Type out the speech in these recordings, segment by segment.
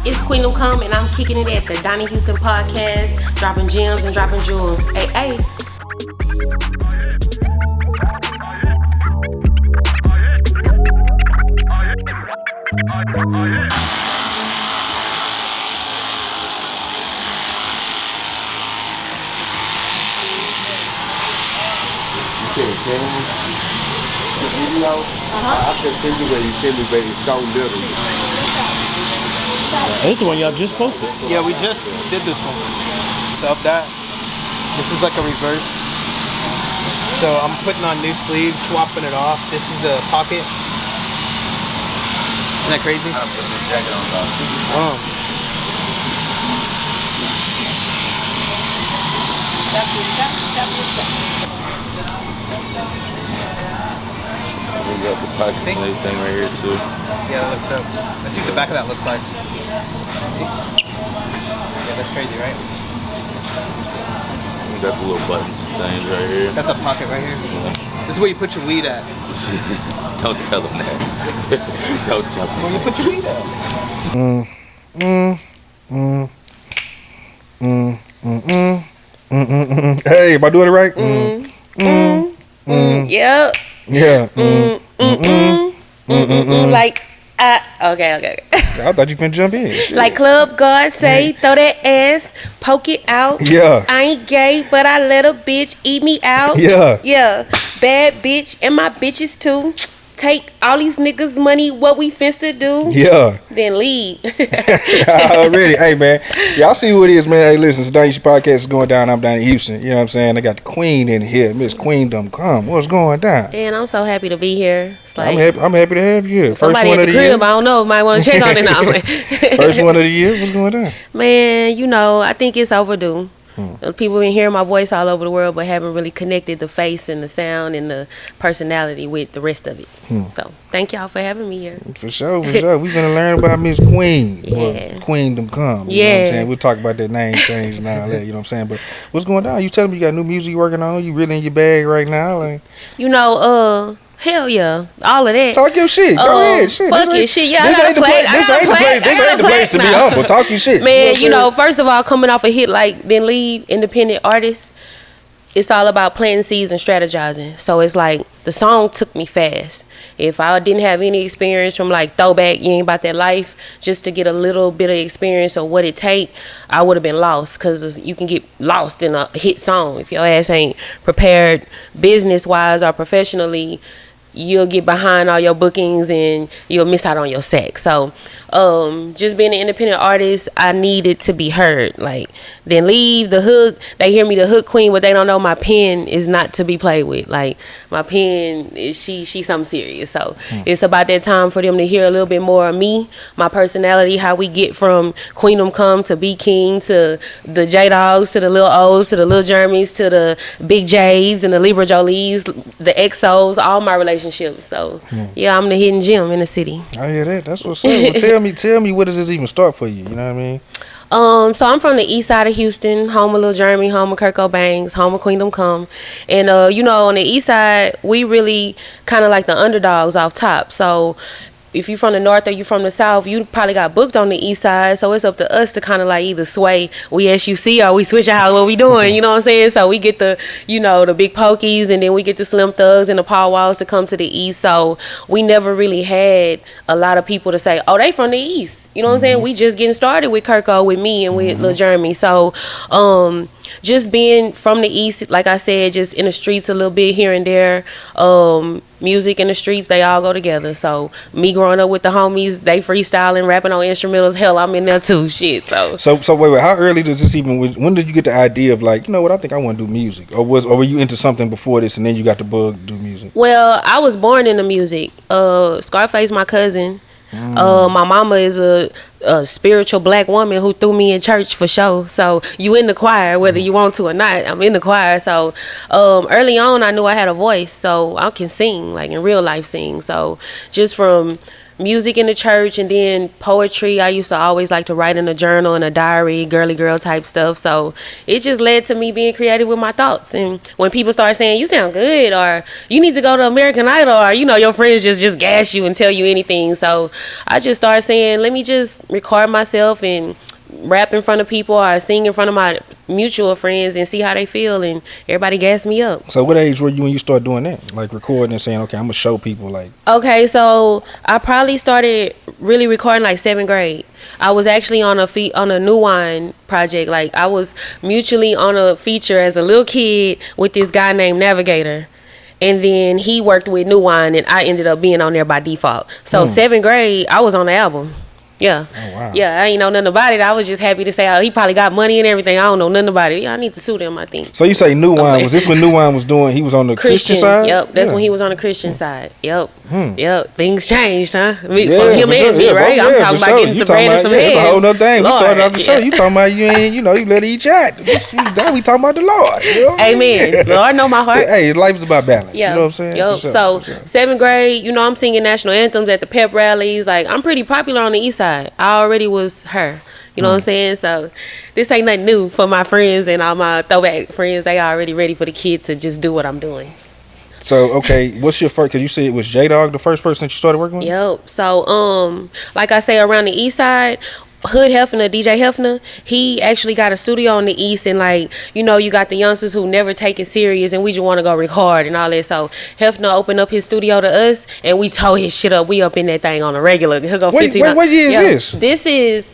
It's Queendom Come, and I'm kicking it at the Donnie Houston podcast, dropping gems and dropping jewels. Hey, hey. The video, I can see the way you tell me, baby, it's so little. This is the one y'all just posted. Yeah, we just did this one. So this is like a reverse. So I'm putting on new sleeves, swapping it off. This is the pocket. Isn't that crazy? I'm putting the jacket on top. We got the pockets and everything right here too. Yeah, that looks dope. Let's see what the back of that looks like. Yeah, that's crazy, right? We got the little buttons things right here. That's a pocket right here. This is where you put your weed at. Don't tell them that. Don't tell them. Where you put your weed at. Hey, am I doing it right? Yep. Yeah. Like, okay. I thought you finna jump in. Like Club God say, throw that ass, poke it out. Yeah. I ain't gay, but I let a bitch eat me out. Yeah. Yeah. Bad bitch and my bitches too. Take all these niggas' money, what we finna do. Yeah. Then leave. Already. Hey, man. Y'all see who it is, man. Hey, listen, it's Donnie Houston podcast is going down. I'm down in Houston. You know what I'm saying? I got the queen in here, Miss Queendom Come. What's going down? And I'm so happy to be here. It's like I'm happy to have you here. First somebody one at of the the crib, year. I don't know, might want to check on it now. First one of the year. What's going down? Man, you know, I think it's overdue. People been hearing my voice all over the world, but haven't really connected the face and the sound and the personality with the rest of it. So thank y'all for having me here. For sure. We're gonna learn about Miss Queen. Yeah. Well, Queendom Come. You know what I'm saying? We'll talk about that name change and all that, you know what I'm saying? But what's going on? You telling me you got new music you working on? You really in your bag right now? Like, You know, hell yeah, all of that. talk your shit. Go ahead. Shit. Fuck it, shit. Yeah, This ain't the place to be humble. Talk your shit. Man, you know, first of all, coming off a hit like Then Lead, independent artist, it's all about planting seeds and strategizing. So it's like the song took me fast. If I didn't have any experience from like throwback, You Ain't About That Life, just to get a little bit of experience of what it take, I would have been lost, because you can get lost in a hit song if your ass ain't prepared business wise or professionally. You'll get behind all your bookings and you'll miss out on your sack. So just being an independent artist, I needed to be heard. Like, Then Leave, the hook, they hear me the hook queen, but they don't know my pen is not to be played with. Like, my pen, she's something serious. So it's about that time for them to hear a little bit more of me, my personality, how we get from Queendom Come to BeatKing to the J Dawgs to the Lil O's to the Lil Jeremys to the Big J's and the Libra Jolies, the XOs, all my relationships. So yeah, I'm the hidden gem in the city. I hear that. That's what's up. Well, tell me, where does this even start for you? You know what I mean? So I'm from the Eastside of Houston, home of Lil Jeremy, home of Kurt Cobain's, home of Queendom Come. And, you know, on the East Side, we really kind of like the underdogs off top. So if you from the North or you from the South, you probably got booked on the East Side. So it's up to us to kind of like either sway, we s.u.c. or we switch out what we doing, you know what I'm saying? So we get the, you know, the big pokies, and then we get the Slim Thugs and the Paul Walls to come to the East. So we never really had a lot of people to say, oh, they from the East. You know what I'm saying? We just getting started with Kirko, with me, and with Lil Jeremy. So just being from the East, like I said, just in the streets a little bit here and there. Music in the streets, they all go together. So me growing up with the homies, they freestyling, rapping on instrumentals. Hell, I'm in there too. Shit. So wait. How early does this even? When did you get the idea of like, you know what? I think I want to do music, or were you into something before this and then you got the bug to do music? Well, I was born into music. Scarface, my cousin. My mama is a spiritual black woman who threw me in church for sure. So you in the choir whether you want to or not. I'm in the choir. So early on I knew I had a voice, so I can sing, like in real life sing. So just from music in the church and then poetry, I used to always like to write in a journal and a diary, girly girl type stuff. So it just led to me being creative with my thoughts. And when people start saying you sound good, or you need to go to American Idol, or you know your friends just gas you and tell you anything, so I just started saying let me just record myself and rap in front of people or sing in front of my mutual friends and see how they feel, and everybody gas me up. So what age were you when you started doing that? Like recording and saying, okay, I'm gonna show people like. Okay, so I probably started really recording like 7th grade. I was actually on a New Wine project. Like I was mutually on a feature as a little kid with this guy named Navigator. And then he worked with New Wine and I ended up being on there by default. So 7th grade, I was on the album. Yeah. Oh, wow. Yeah, I ain't know nothing about it. I was just happy to say, oh, he probably got money and everything. I don't know nothing about it. Yeah, I need to sue them, I think. So you say New Wine. Was this when New Wine was doing, he was on the Christian side? Yep, that's when he was on the Christian side. Yep. Yep. Things changed, huh? For him for and sure. me, right? I'm talking about getting some bread and some head. It's a whole nother thing. Lord, We started off the show. You talking about you ain't, you let it eat you out. Now we talking about the Lord. You know? Amen. Lord know my heart. Hey, life is about balance. Yeah. You know what I'm saying? Yep. For sure, So for sure. 7th grade, I'm singing national anthems at the pep rallies. Like I'm pretty popular on the east side. I already was her. You know what I'm saying? So this ain't nothing new for my friends and all my throwback friends. They already ready for the kids to just do what I'm doing. So, okay, what's your first, because you said it was J Dawg the first person that you started working with? Yep. So, like I say, around the east side, Hood Hefner, DJ Hefner, he actually got a studio on the east, and like, you got the youngsters who never take it serious and we just want to go record and all that. So Hefner opened up his studio to us and we tore his shit up. We up in that thing on a regular. He'll go 15. What year is this? This is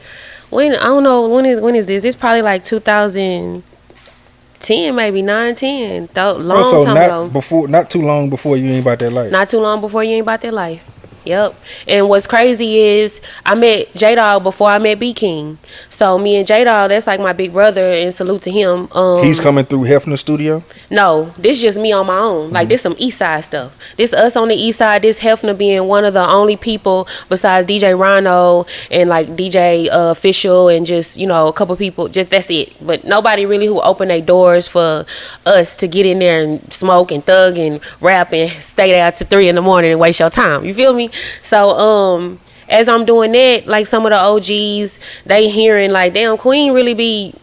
when, I don't know, when is this? It's probably like 2010, maybe 9, 10. Long time ago. Not too long before You Ain't Bout That Life. Not too long before You Ain't Bout That Life. Yep. And what's crazy is I met J Dawg before I met BeatKing. So me and J Dawg, that's like my big brother, and salute to him. He's coming through Hefner's studio? No, this just me on my own. Like this some east side stuff. This us on the east side, this Hefner being one of the only people besides DJ Rhino and like DJ Official and just, a couple people, just that's it. But nobody really who opened their doors for us to get in there and smoke and thug and rap and stay there till 3 a.m. and waste your time. You feel me? So as I'm doing that, like some of the OGs, they hearing like, damn, Queen really be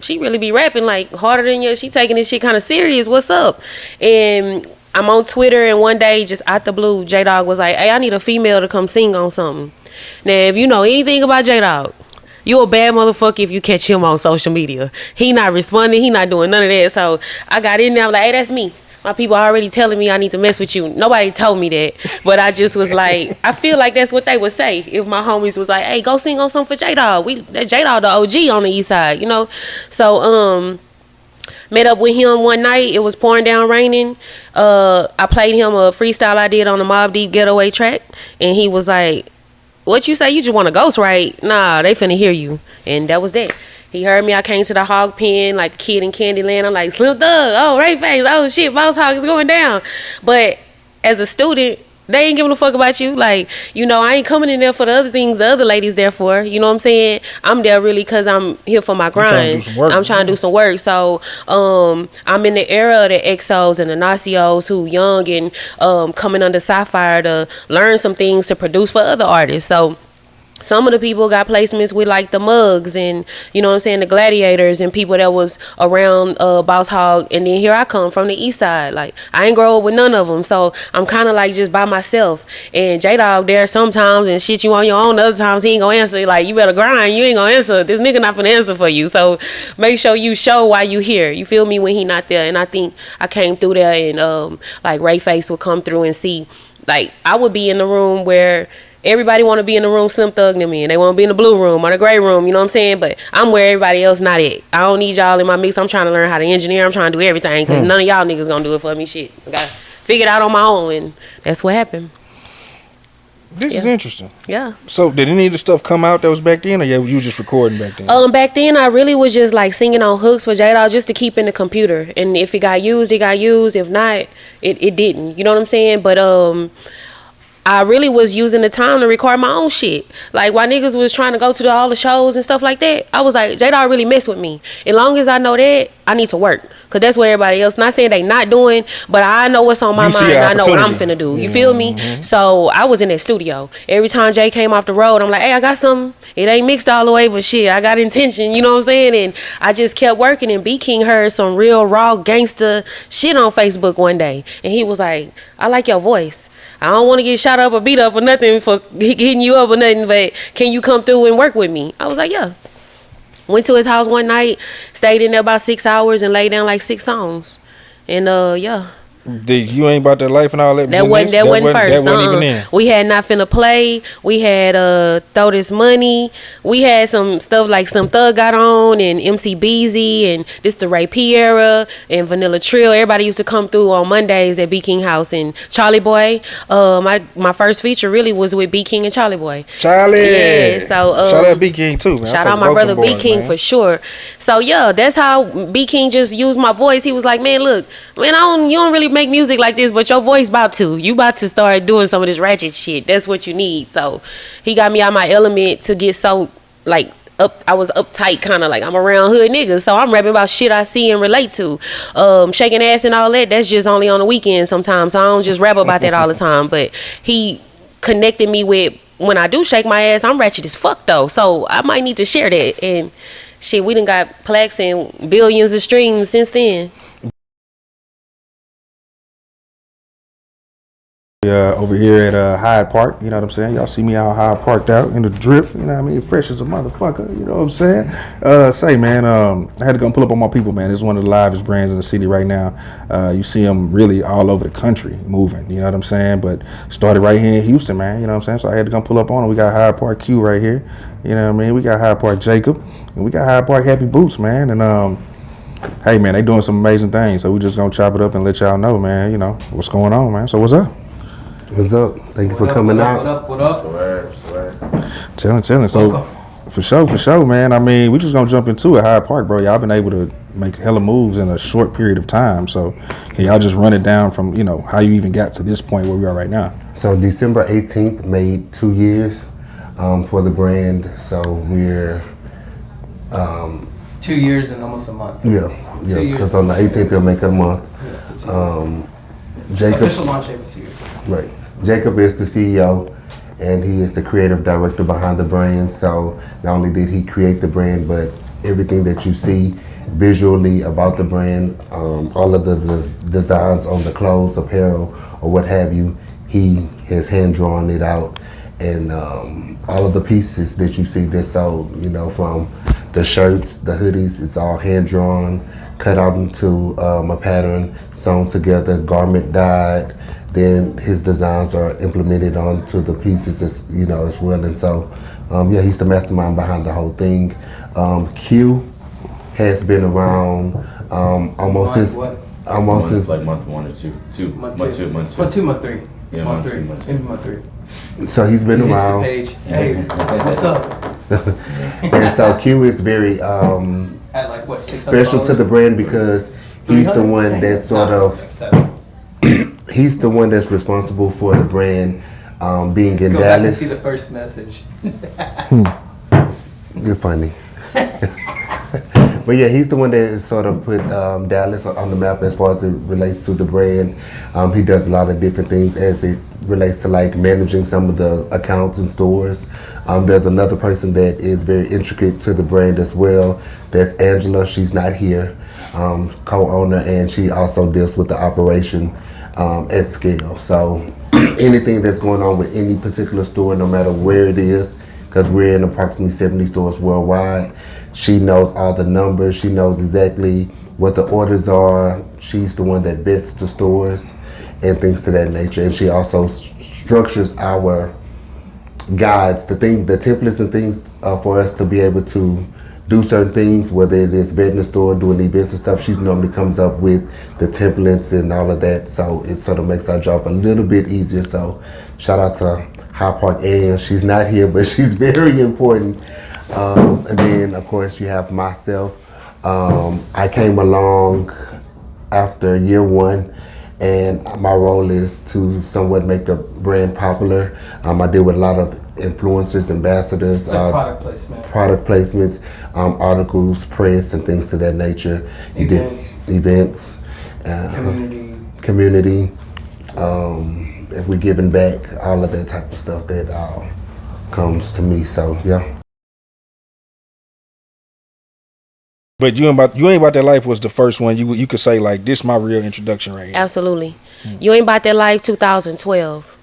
rapping like harder than you. She taking this shit kind of serious. What's up? And I'm on Twitter, and one day, just out the blue, J Dawg was like, hey, I need a female to come sing on something. Now, if you know anything about J Dawg, you a bad motherfucker if you catch him on social media. He not responding. He not doing none of that. So I got in there. I'm like, hey, that's me. My people are already telling me I need to mess with you. Nobody told me that, but I just was like, I feel like that's what they would say if my homies was like, hey, go sing on something for J Dawg. J Dawg the OG on the east side, So met up with him one night. It was pouring down, raining. I played him a freestyle I did on the Mobb Deep Getaway track, and he was like, what you say? You just want to ghost write? Nah, they finna hear you. And that was that. He heard me. I came to the hog pen like a kid in Candyland. I'm like, Slim Thug, oh, Ray Face, oh shit, Boss Hog is going down. But as a student, they ain't giving a fuck about you. Like, I ain't coming in there for the other things the other ladies there for. You know what I'm saying? I'm there really because I'm here for my grind. I'm trying to do some work. So I'm in the era of the EXOs and the Nacios who young and coming under Sapphire to learn some things to produce for other artists. So some of the people got placements with like the Mugs and the Gladiators and people that was around Boss Hog, and then here I come from the east side. Like I ain't grow up with none of them, so I'm kind of like just by myself. And J Dawg there sometimes and shit you on your own. Other times he ain't gonna answer. Like you better grind. You ain't gonna answer. This nigga not gonna answer for you. So make sure you show why you here. You feel me when he not there. And I think I came through there and like Ray Face would come through and see. Like I would be in the room where everybody want to be in the room Slim Thug to me, and they want to be in the blue room or the gray room, you know what I'm saying? But I'm where everybody else not at. I don't need y'all in my mix. I'm trying to learn how to engineer. I'm trying to do everything because none of y'all niggas gonna do it for me. Shit, I got to figure it out on my own, and that's what happened. This is interesting. Yeah. So did any of the stuff come out that was back then, or you was just recording back then? Back then I really was just like singing on hooks for J Dawg just to keep in the computer, and if it got used, it got used. If not, it didn't. You know what I'm saying? But I really was using the time to record my own shit. Like while niggas was trying to go to all the shows and stuff like that, I was like, J Dawg really mess with me. As long as I know that, I need to work. Cause that's what everybody else, not saying they not doing, but I know what's on my mind and I know what I'm finna do. You feel me? So I was in that studio. Every time Jay came off the road, I'm like, hey, I got something. It ain't mixed all the way, but shit, I got intention, you know what I'm saying? And I just kept working, and BeatKing heard some real raw gangster shit on Facebook one day. And he was like, I like your voice. I don't want to get shot up or beat up or nothing for hitting you up or nothing, but can you come through and work with me? I was like, yeah. Went to his house one night, stayed in there about 6 hours and laid down like 6 songs. And yeah. You Ain't About That Life and all that. That wasn't first. That wasn't even in. We had Not Finna Play. We had Throw This Money. We had some stuff like Slim Thug got on and MC Beezy and this the Ray P era and Vanilla Trill. Everybody used to come through on Mondays at BeatKing house and Charlie Boy. My first feature really was with BeatKing and Charlie Boy. Charlie. Yeah. So shout out BeatKing too, man. Shout out my brother BeatKing for sure. So yeah, that's how BeatKing just used my voice. He was like, man, look, man, you don't really make music like this, but your voice you about to start doing some of this ratchet shit. That's what you need. So he got me out my element to get so like up. I was uptight, kind of like I'm around hood niggas, so I'm rapping about shit I see and relate to. Shaking ass and all that, that's just only on the weekend sometimes, so I don't just rap about that all the time. But he connected me with, when I do shake my ass, I'm ratchet as fuck though, so I might need to share that. And shit, we done got plaques and billions of streams since then. Over here at Hyde Park, you know what I'm saying? Y'all see me out Hyde Parked out in the drip, you know what I mean? Fresh as a motherfucker, you know what I'm saying? Say, man, I had to go pull up on my people, man. It's one of the livest brands in the city right now. You see them really all over the country moving, you know what I'm saying? But started right here in Houston, man, you know what I'm saying? So I had to come pull up on them. We got Hyde Park Q right here, you know what I mean? We got Hyde Park Jacob, and we got Hyde Park Happy Boots, man. And hey, man, they doing some amazing things. So we just gonna chop it up and let y'all know, man, you know, what's going on, man. So what's up? What's up? Thank you for coming out. What up? Chilling. So, for sure, man. I mean, we just gonna jump into it. Hyde Park, bro. Y'all been able to make hella moves in a short period of time. So, can y'all just run it down from, you know, how you even got to this point where we are right now? So, December 18th made 2 years for the brand. So, we're 2 years and almost a month. Yeah, because on the 18th they'll make a month. Jacob, official launch every 2 years. Right. Jacob is the CEO, and he is the creative director behind the brand. So not only did he create the brand, but everything that you see visually about the brand, all of the designs on the clothes, apparel, or what have you, he has hand drawn it out. And all of the pieces that you see that's sold, you know, from the shirts, the hoodies, it's all hand drawn, cut out into a pattern, sewn together, garment dyed. Then his designs are implemented onto the pieces as well. And so, he's the mastermind behind the whole thing. Q has been around almost since like month 1 or 2. Month 3. Yeah, month 3. So he's been around. Page. Hey, what's up? And so Q is very at like what, special to the brand because he's the one that sort of. He's the one that's responsible for the brand being in Go Dallas. back and see the first message. You're funny. But yeah, he's the one that sort of put Dallas on the map as far as it relates to the brand. He does a lot of different things as it relates to like managing some of the accounts and stores. There's another person that is very intricate to the brand as well. That's Angela. She's not here, co-owner, and she also deals with the operation at scale. So anything that's going on with any particular store, no matter where it is, because we're in approximately 70 stores worldwide, she knows all the numbers. She knows exactly what the orders are. She's the one that vets the stores and things to that nature. And she also structures our guides, the templates and things for us to be able to do certain things, whether it is vetting the store, doing events and stuff. She normally comes up with the templates and all of that, so it sort of makes our job a little bit easier. So shout out to Hyde Park AM. She's not here, but she's very important. And then of course you have myself. I came along after year 1, and my role is to somewhat make the brand popular. I deal with a lot of influencers, ambassadors, like product placements, articles, press, and things to that nature. Events, community. If we're giving back, all of that type of stuff that comes to me. So yeah. But you ain't about that life was the first one you could say like this my real introduction right here. Absolutely. You Ain't Bout That Life 2012.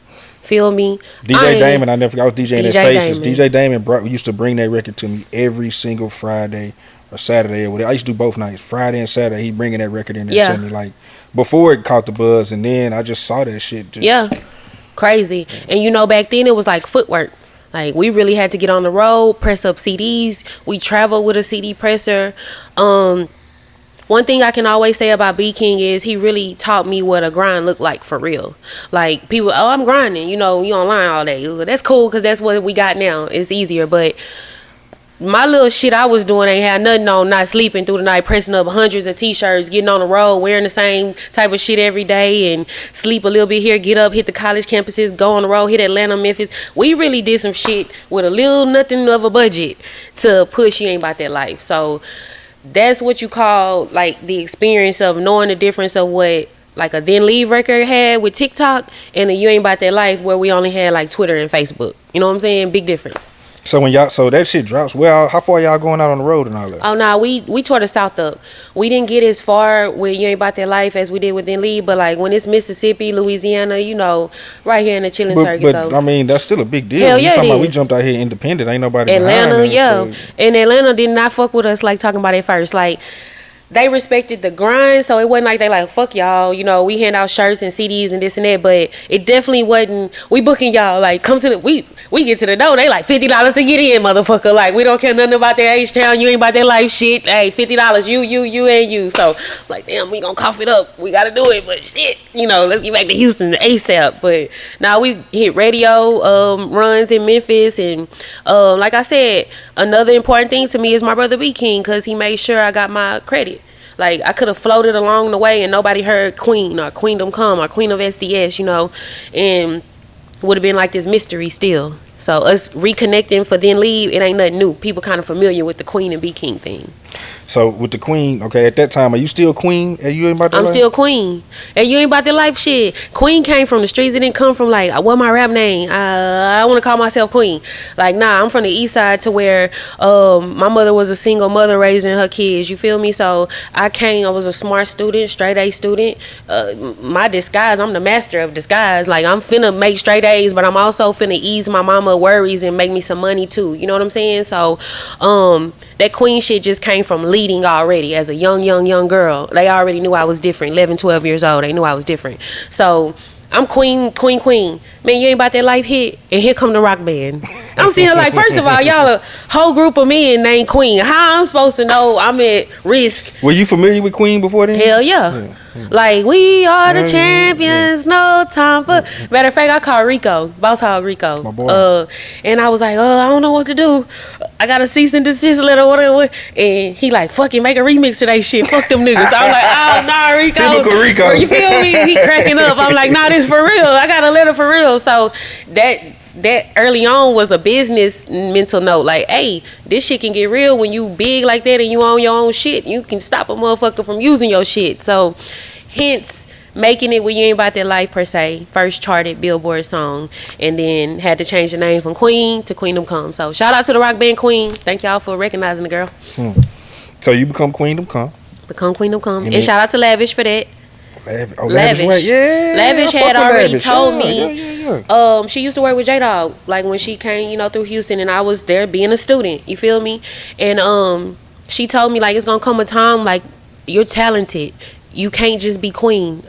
Feel me? DJ Damon, I never forgot. I was DJing his DJ Faces. Damon. DJ Damon used to bring that record to me every single Friday or Saturday or whatever. I used to do both nights, Friday and Saturday. He bringing that record in there to me like before it caught the buzz, and then I just saw that shit. Crazy. And you know, back then it was like footwork. Like we really had to get on the road, press up CDs. We traveled with a CD presser. One thing I can always say about BeatKing is he really taught me what a grind looked like for real. Like people, oh, I'm grinding, you know, you online all day. That's cool because that's what we got now. It's easier, but my little shit I was doing ain't had nothing on, not sleeping through the night, pressing up hundreds of t-shirts, getting on the road, wearing the same type of shit every day, and sleep a little bit here, get up, hit the college campuses, go on the road, hit Atlanta, Memphis. We really did some shit with a little nothing of a budget to push You Ain't Bout That Life. So that's what you call like the experience of knowing the difference of what like a Then Leave record had with TikTok and a You Ain't Bout That Life where we only had like Twitter and Facebook. You know what I'm saying? Big difference. So so that shit drops. Well, how far y'all going out on the road and all that? Oh no, we tore the South up. We didn't get as far with You Ain't Bout That Life as we did with Then Leave, but like when it's Mississippi, Louisiana, you know, right here in the chilling circuit. But so I mean, that's still a big deal. Hell You yeah, talking it about we is. jumped out here independent. Ain't nobody Atlanta, behind us, so. And Atlanta did not fuck with us like talking about it first. Like they respected the grind, so it wasn't like they like fuck y'all, you know, we hand out shirts and CDs and this and that, but it definitely wasn't we booking y'all like come to the we get to the door, they like $50 to get in, motherfucker. Like we don't care nothing about that H-Town, You Ain't Bout That Life shit. Hey, $50, you and you. So like damn, we gonna cough it up. We gotta do it, but shit, you know, let's get back to Houston ASAP. But now we hit radio runs in Memphis, and like I said, another important thing to me is my brother BeatKing, because he made sure I got my credit. Like I could have floated along the way and nobody heard Queen or Queendom Come or Queen of SDS, you know, and would have been like this mystery still. So us reconnecting for Then Leave, it ain't nothing new. People kind of familiar with the Queen and BeatKing thing. So with the Queen, okay, at that time, are you still Queen? Are you Ain't Bout That I'm Life? still Queen. And You Ain't Bout That Life shit. Queen came from the streets. It didn't come from like, what my rap name? I want to call myself Queen. Like, nah, I'm from the east side to where my mother was a single mother raising her kids. You feel me? So I was a smart student, straight A student. My disguise, I'm the master of disguise. Like, I'm finna make straight A's, but I'm also finna ease my mama worries and make me some money too. You know what I'm saying? So that Queen shit just came from leading already as a young girl. They already knew I was different. 11, 12 years old, they knew I was different. So I'm Queen. Man, You Ain't Bout That Life hit, and here come the rock band. I'm seeing like, first of all, y'all a whole group of men named Queen. How I'm supposed to know I'm at risk? Were you familiar with Queen before then? Hell yeah. Like, we are the champions, no time for... Matter of fact, I called Rico, Boss Hog Rico. My boy. And I was like, I don't know what to do. I got a cease and desist letter, whatever. And he like, fucking make a remix of that shit. Fuck them niggas. I was like, oh, nah, Rico. Typical Rico. You feel me? He cracking up. I'm like, nah, this for real. I got a letter for real. So that early on was a business mental note. Like, hey, this shit can get real when you big like that and you own your own shit. You can stop a motherfucker from using your shit. So, hence, making it with You Ain't Bout That Life per se. First charted Billboard song. And then had to change the name from Queen to Queendom Come. So, shout out to the rock band Queen. Thank y'all for recognizing the girl. So you become Queendom Come. Become Queendom Come. And shout out to Lavish for that. Lavish. Right? Yeah. Lavish had already told me. Yeah. She used to work with J Dawg, like when she came, you know, through Houston, and I was there being a student. You feel me? And she told me like it's gonna come a time like you're talented. You can't just be Queen.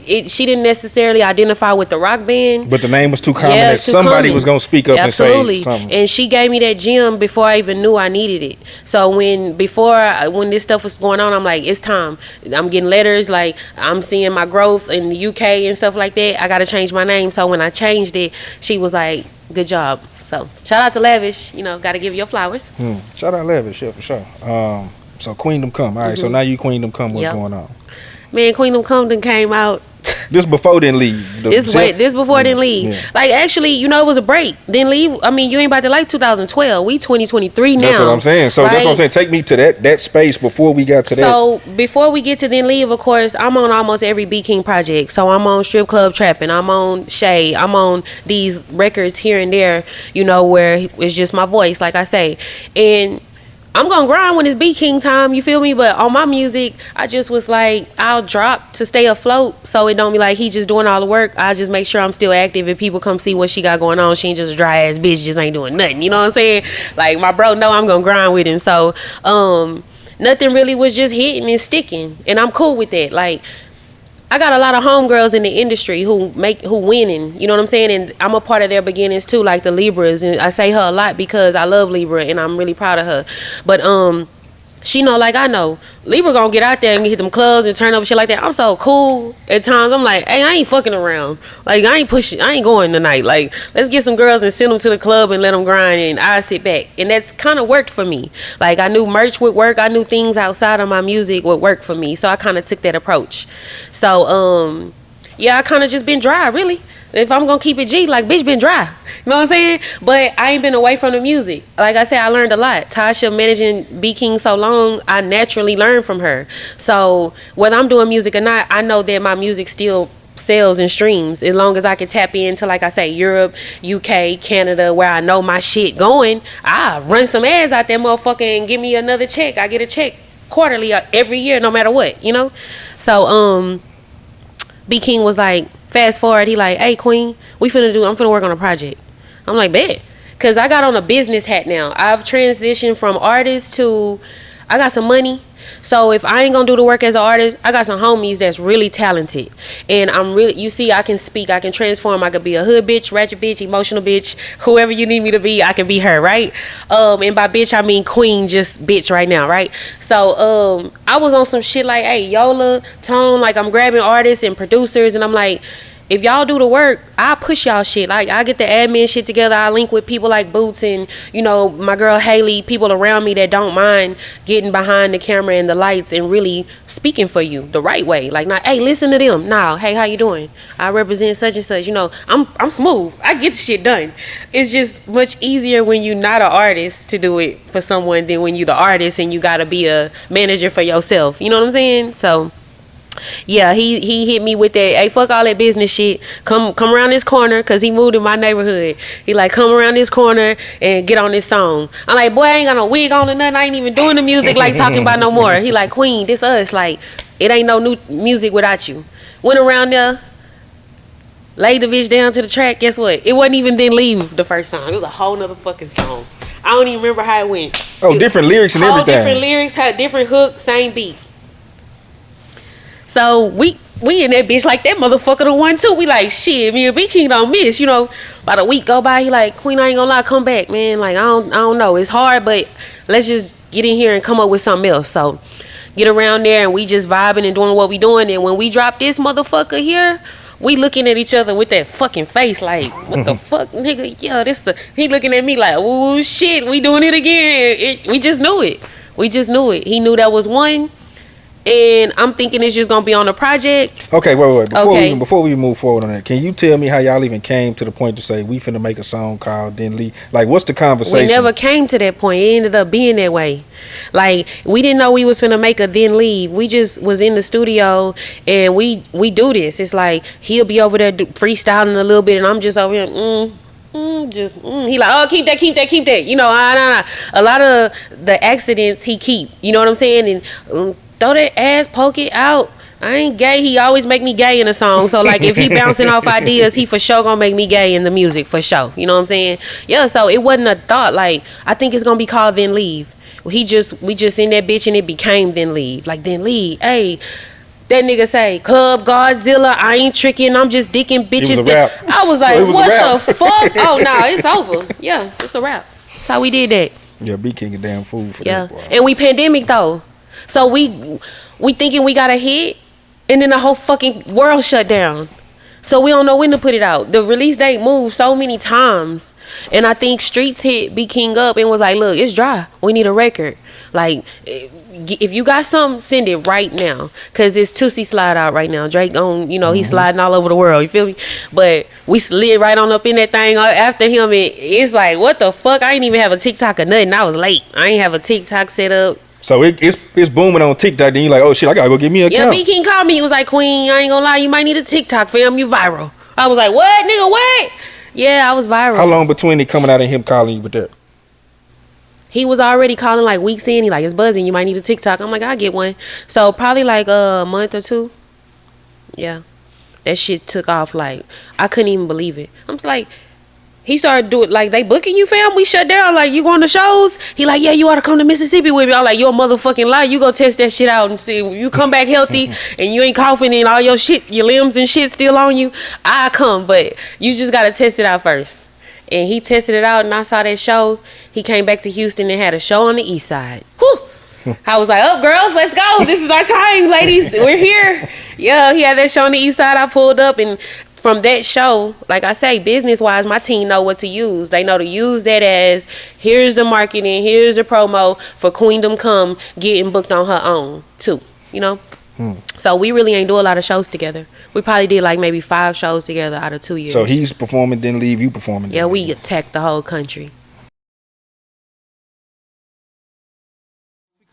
She didn't necessarily identify with the rock band, but the name was too common that somebody was gonna speak up and say something. And she gave me that gem before I even knew I needed it. So when this stuff was going on, I'm like, it's time. I'm getting letters, like I'm seeing my growth in the UK and stuff like that. I gotta change my name. So when I changed it, she was like, good job. So shout out to Lavish. You know, gotta give you your flowers. Shout out Lavish, yeah, for sure. So Queendom Come. All right, so now you Queendom Come. What's going on? Man, Queendom Come done came out. This before Then Leave. This before Then Leave. Yeah. Like, actually, you know, it was a break. Then Leave, I mean, You Ain't Bout That Life 2012. We 2023 now. That's what I'm saying. So right? That's what I'm saying. Take me to that space before we got to that. So before we get to Then Leave, of course, I'm on almost every BeatKing project. So I'm on Strip Club Trapping. I'm on Shay. I'm on these records here and there, you know, where it's just my voice, like I say. And I'm gonna grind when it's BeatKing time, you feel me? But on my music, I just was like, I'll drop to stay afloat, so it don't be like he just doing all the work. I just make sure I'm still active. If people come see what she got going on, she ain't just a dry ass bitch, just ain't doing nothing. You know what I'm saying? Like my bro know I'm gonna grind with him. So nothing really was just hitting and sticking, and I'm cool with that. Like I got a lot of homegirls in the industry who winning, you know what I'm saying? And I'm a part of their beginnings too, like the Libras. And I say her a lot because I love Libra and I'm really proud of her. But she know like I know. Libra gonna get out there and hit them clubs and turn up and shit like that. I'm so cool at times. I'm like, hey, I ain't fucking around. Like I ain't going tonight. Like let's get some girls and send them to the club and let them grind and I sit back. And that's kind of worked for me. Like I knew merch would work. I knew things outside of my music would work for me. So I kind of took that approach. So yeah, I kind of just been dry really. If I'm gonna keep it G, like bitch been dry. You know what I'm saying? But I ain't been away from the music. Like I said, I learned a lot. Tasha managing BeatKing so long, I naturally learned from her. So whether I'm doing music or not, I know that my music still sells and streams as long as I can tap into, like I say, Europe, UK, Canada, where I know my shit going. I run some ads out there, motherfucker, and give me another check. I get a check quarterly every year, no matter what, you know? So BeatKing was like, fast forward, he like, hey Queen, I'm finna work on a project. I'm like, bet. Cause I got on a business hat now. I've transitioned from artist to, I got some money. So if I ain't gonna do the work as an artist, I got some homies that's really talented. And you see, I can speak, I can transform, I could be a hood bitch, ratchet bitch, emotional bitch, whoever you need me to be, I can be her, right? And by bitch, I mean queen, just bitch right now, right? So I was on some shit like, hey, Yola, Tone, like I'm grabbing artists and producers and I'm like, if y'all do the work, I push y'all shit. Like I get the admin shit together. I link with people like Boots and my girl Haley, people around me that don't mind getting behind the camera and the lights and really speaking for you the right way. Like not, hey, listen to them. Nah, hey, how you doing? I represent such and such. I'm smooth. I get the shit done. It's just much easier when you're not an artist to do it for someone than when you the artist and you gotta be a manager for yourself. You know what I'm saying? So. Yeah, he hit me with that, hey, fuck all that business shit. Come around this corner, cause he moved in my neighborhood. He like, come around this corner and get on this song. I'm like, boy, I ain't got no wig on or nothing. I ain't even doing the music like talking about no more. He like, Queen, this us. Like, it ain't no new music without you. Went around there, laid the bitch down to the track. Guess what? It wasn't even Then Leave the first song. It was a whole nother fucking song. I don't even remember how it went. Different lyrics and everything. Different lyrics, had different hook, same beat. So we in that bitch like that motherfucker the one too. We like, shit, me and BeatKing don't miss. About a week go by, he like, Queen, I ain't gonna lie, come back, man. Like I don't know, it's hard, but let's just get in here and come up with something else. So get around there and we just vibing and doing what we doing. And when we drop this motherfucker here, we looking at each other with that fucking face like, what the fuck, nigga? Yeah, he looking at me like, oh shit, we doing it again. We just knew it. He knew that was one. And I'm thinking it's just gonna be on the project. Okay, wait. Before we move forward on that, can you tell me how y'all even came to the point to say we finna make a song called Then Leave? Like, what's the conversation? We never came to that point. It ended up being that way. Like, we didn't know we was finna make a Then Leave. We just was in the studio and we do this. It's like he'll be over there freestyling a little bit, and I'm just over here. He like, oh, keep that. A lot of the accidents he keep. You know what I'm saying? And throw that ass, poke it out. I ain't gay. He always make me gay in a song. So like if he bouncing off ideas, he for sure gonna make me gay in the music for sure. You know what I'm saying? Yeah. So it wasn't a thought. Like I think it's gonna be called Then Leave. We just in that bitch and it became Then Leave. Like Then Leave. Hey. That nigga say, Club Godzilla, I ain't tricking, I'm just dicking bitches. It was a rap. I was like, what the fuck? Oh, no, it's over. Yeah, it's a rap. That's how we did that. Yeah, BeatKing a damn fool for that. Boy. And we pandemic, though. So we thinking we got a hit, and then the whole fucking world shut down. So we don't know when to put it out. The release date moved so many times. And I think Streets hit BeatKing up and was like, look, it's dry. We need a record. Like, if you got something, send it right now. Because it's s.u.c slide out right now. Drake on, he's sliding all over the world. You feel me? But we slid right on up in that thing after him. And it's like, what the fuck? I ain't even have a TikTok or nothing. I was late. I ain't have a TikTok set up. So it's booming on TikTok. Then you like, oh shit, I gotta go get me a account. Yeah, BeatKing called me. He was like, Queen, I ain't gonna lie, you might need a TikTok, fam. You viral. I was like, what, nigga, what? Yeah, I was viral. How long between it coming out and him calling you with that? he was already calling like weeks in. He like, it's buzzing. You might need a TikTok. I'm like, I'll get one. So probably like a month or two. Yeah. That shit took off. Like, I couldn't even believe it. I'm just like, he started doing, like, they booking you, fam? We shut down. Like, you going to shows? He like, yeah, you ought to come to Mississippi with me. I'm like, you're a motherfucking lie. You go test that shit out and see. If you come back healthy and you ain't coughing and all your shit, your limbs and shit still on you, I come. But you just got to test it out first. And he tested it out, and I saw that show. He came back to Houston and had a show on the east side. Whew. I was like, up, girls, let's go. This is our time, ladies. We're here. Yeah, he had that show on the east side. I pulled up, and from that show, like I say, business-wise, my team know what to use. They know to use that as, here's the marketing, here's the promo for Queendom Come getting booked on her own, too, you know? So we really ain't do a lot of shows together. We probably did like maybe 5 shows together out of 2 years. So he's performing, then leave, you performing. Yeah, we attacked the whole country.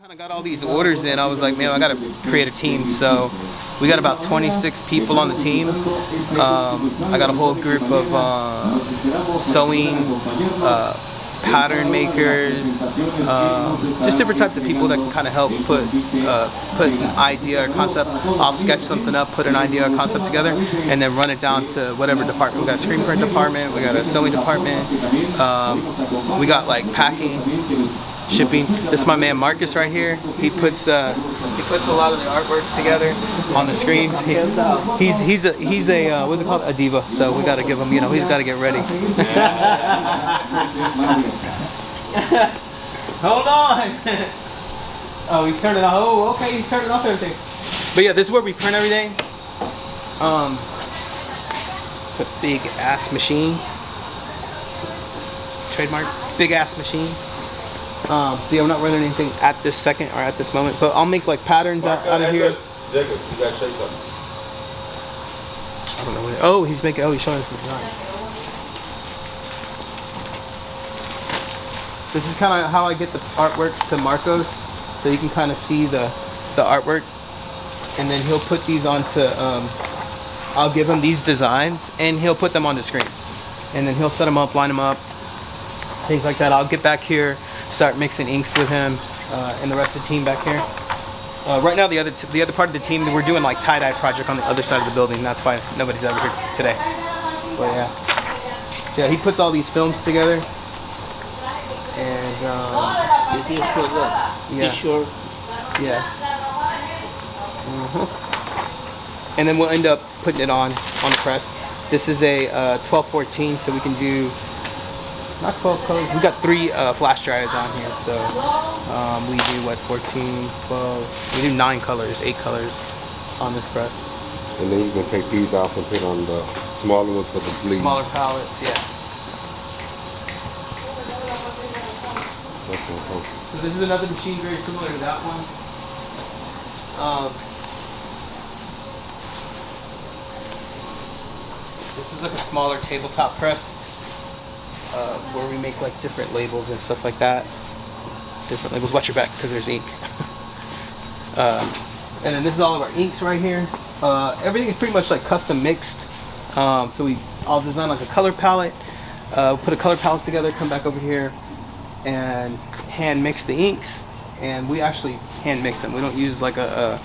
Kind of got all these orders in. I was like, man, I gotta create a team. So we got about 26 people on the team. I got a whole group of sewing, pattern makers, just different types of people that can kind of help put an idea or concept. I'll sketch something up, put an idea or concept together, and then run it down to whatever department. We got a screen print department, we got a sewing department, we got like packing, shipping. This is my man Marcus right here. He puts a lot of the artwork together on the screens. He's a what's it called, a diva. So we got to give him, you know, he's got to get ready. Hold on. Oh, he's turning off. Oh, okay, he's turning off everything. But yeah, this is where we print everything. It's a big ass machine. Trademark. Big ass machine. So yeah, I'm not running anything at this second or at this moment, but I'll make like patterns out of here. Jacob, you gotta show something. I don't know what. Oh, he's making. Oh, he's showing us the design. This is kind of how I get the artwork to Marcos, so you can kind of see the artwork, and then he'll put these onto. I'll give him these designs, and he'll put them on the screens, and then he'll set them up, line them up, things like that. I'll get back here, start mixing inks with him and the rest of the team back here. Right now, the other part of the team, we're doing like tie-dye project on the other side of the building. That's why nobody's ever here today. But yeah, so yeah, he puts all these films together, and yeah, sure. yeah. And then we'll end up putting it on the press. This is a 1214, so we can do. Not 12 colors. We got 3 flash dryers on here, so we do what, 14, 12. We do 9 colors, 8 colors on this press. And then you can take these off and put on the smaller ones for the sleeves. Smaller palettes, yeah. So this is another machine very similar to that one. This is like a smaller tabletop press. Where we make like different labels and stuff like that. Different labels. Watch your back, because there's ink. And then this is all of our inks right here. Everything is pretty much like custom mixed. So I'll design like a color palette. Put a color palette together. Come back over here and hand mix the inks. And we actually hand mix them. We don't use like a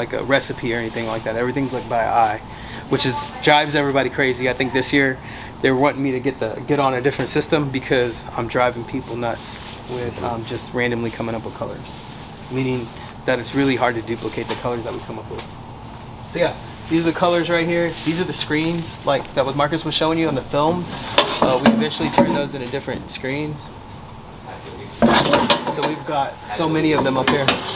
recipe or anything like that. Everything's like by eye, which drives everybody crazy. I think this year they're wanting me to get on a different system because I'm driving people nuts with just randomly coming up with colors, meaning that it's really hard to duplicate the colors that we come up with. So yeah, these are the colors right here. These are the screens like that what Marcus was showing you on the films. We eventually turned those into different screens. So we've got so many of them up here. Check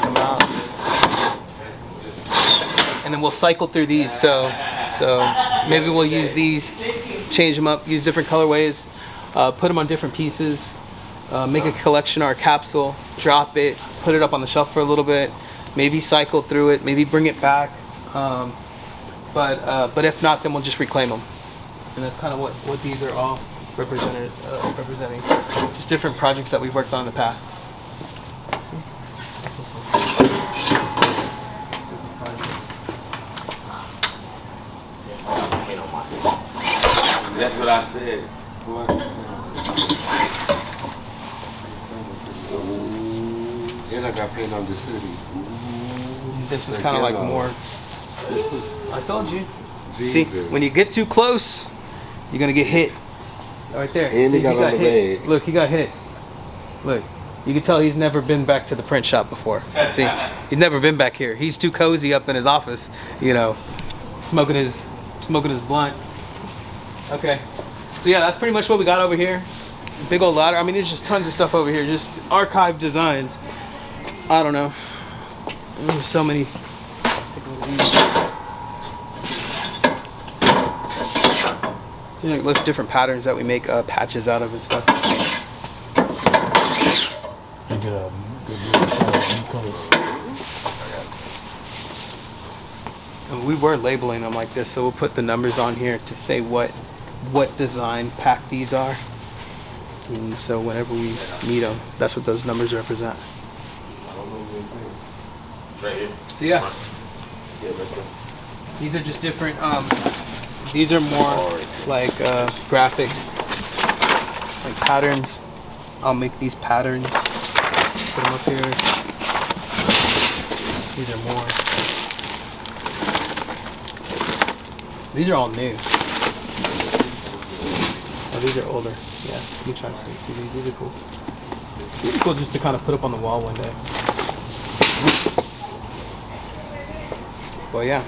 them out. And then we'll cycle through these. So maybe we'll use these, change them up, use different colorways, put them on different pieces, make a collection or a capsule, drop it, put it up on the shelf for a little bit, maybe cycle through it, maybe bring it back. But if not, then we'll just reclaim them. And that's kind of what these are all representing. Just different projects that we've worked on in the past. That's what I said. And I got paint on this hoodie. This is kind of like more. I told you. Jesus. See, when you get too close, you're gonna get hit. Right there. And See, he got on the hit. bag. Look, he got hit. Look, you can tell he's never been back to the print shop before. See, he's never been back here. He's too cozy up in his office, you know, smoking his blunt. Okay, so yeah, that's pretty much what we got over here. Big old ladder. I mean, there's just tons of stuff over here, just archived designs. I don't know. There's so many. You know, look, different patterns that we make patches out of and stuff. And we were labeling them like this, so we'll put the numbers on here to say what design pack these are. And so whenever we meet them, that's what those numbers represent. Right here. So yeah, these are just different. These are more like graphics, like patterns. I'll make these patterns, put them up here. These are more. These are all new. Oh, these are older. Yeah, let me try to see these. These are cool. These are cool just to kind of put up on the wall one day. But yeah.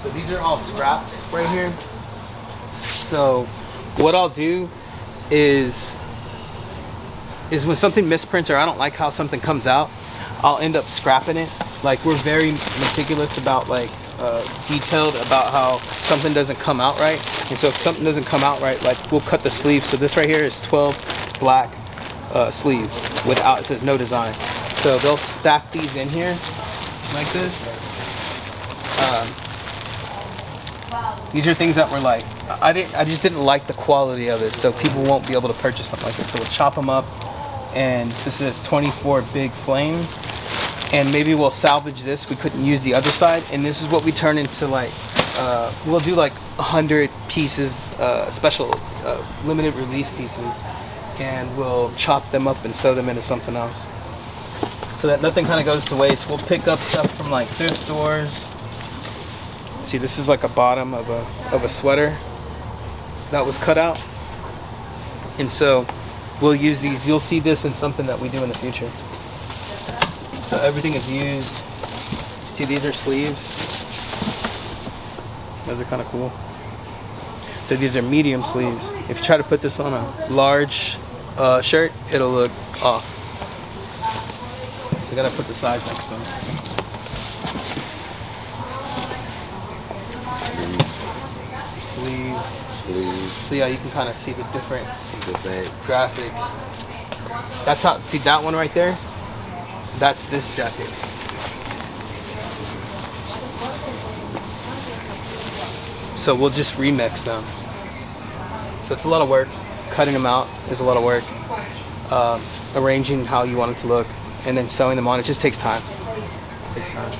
So these are all scraps right here. So what I'll do is when something misprints or I don't like how something comes out, I'll end up scrapping it. Like we're very meticulous about like detailed about how something doesn't come out right. And so if something doesn't come out right, like we'll cut the sleeves. So this right here is 12 black sleeves without, it says no design. So they'll stack these in here like this. These are things that were like, I just didn't like the quality of it, so people won't be able to purchase something like this. So we'll chop them up, and this is 24 big flames, and maybe we'll salvage this. We couldn't use the other side, and this is what we turn into like, we'll do like 100 pieces, special limited release pieces, and we'll chop them up and sew them into something else, so that nothing kind of goes to waste. We'll pick up stuff from like thrift stores. See, this is like a bottom of a sweater that was cut out, and so we'll use these. You'll see this in something that we do in the future. So everything is used. See, these are sleeves. Those are kind of cool. So these are medium sleeves. If you try to put this on a large shirt, it'll look off. So you gotta put the size next to them. Sleeves. So yeah, you can kind of see the different graphics. That's how, see that one right there? That's this jacket. So we'll just remix them. So it's a lot of work. Cutting them out is a lot of work. Arranging how you want it to look, and then sewing them on. It just takes time. It takes time.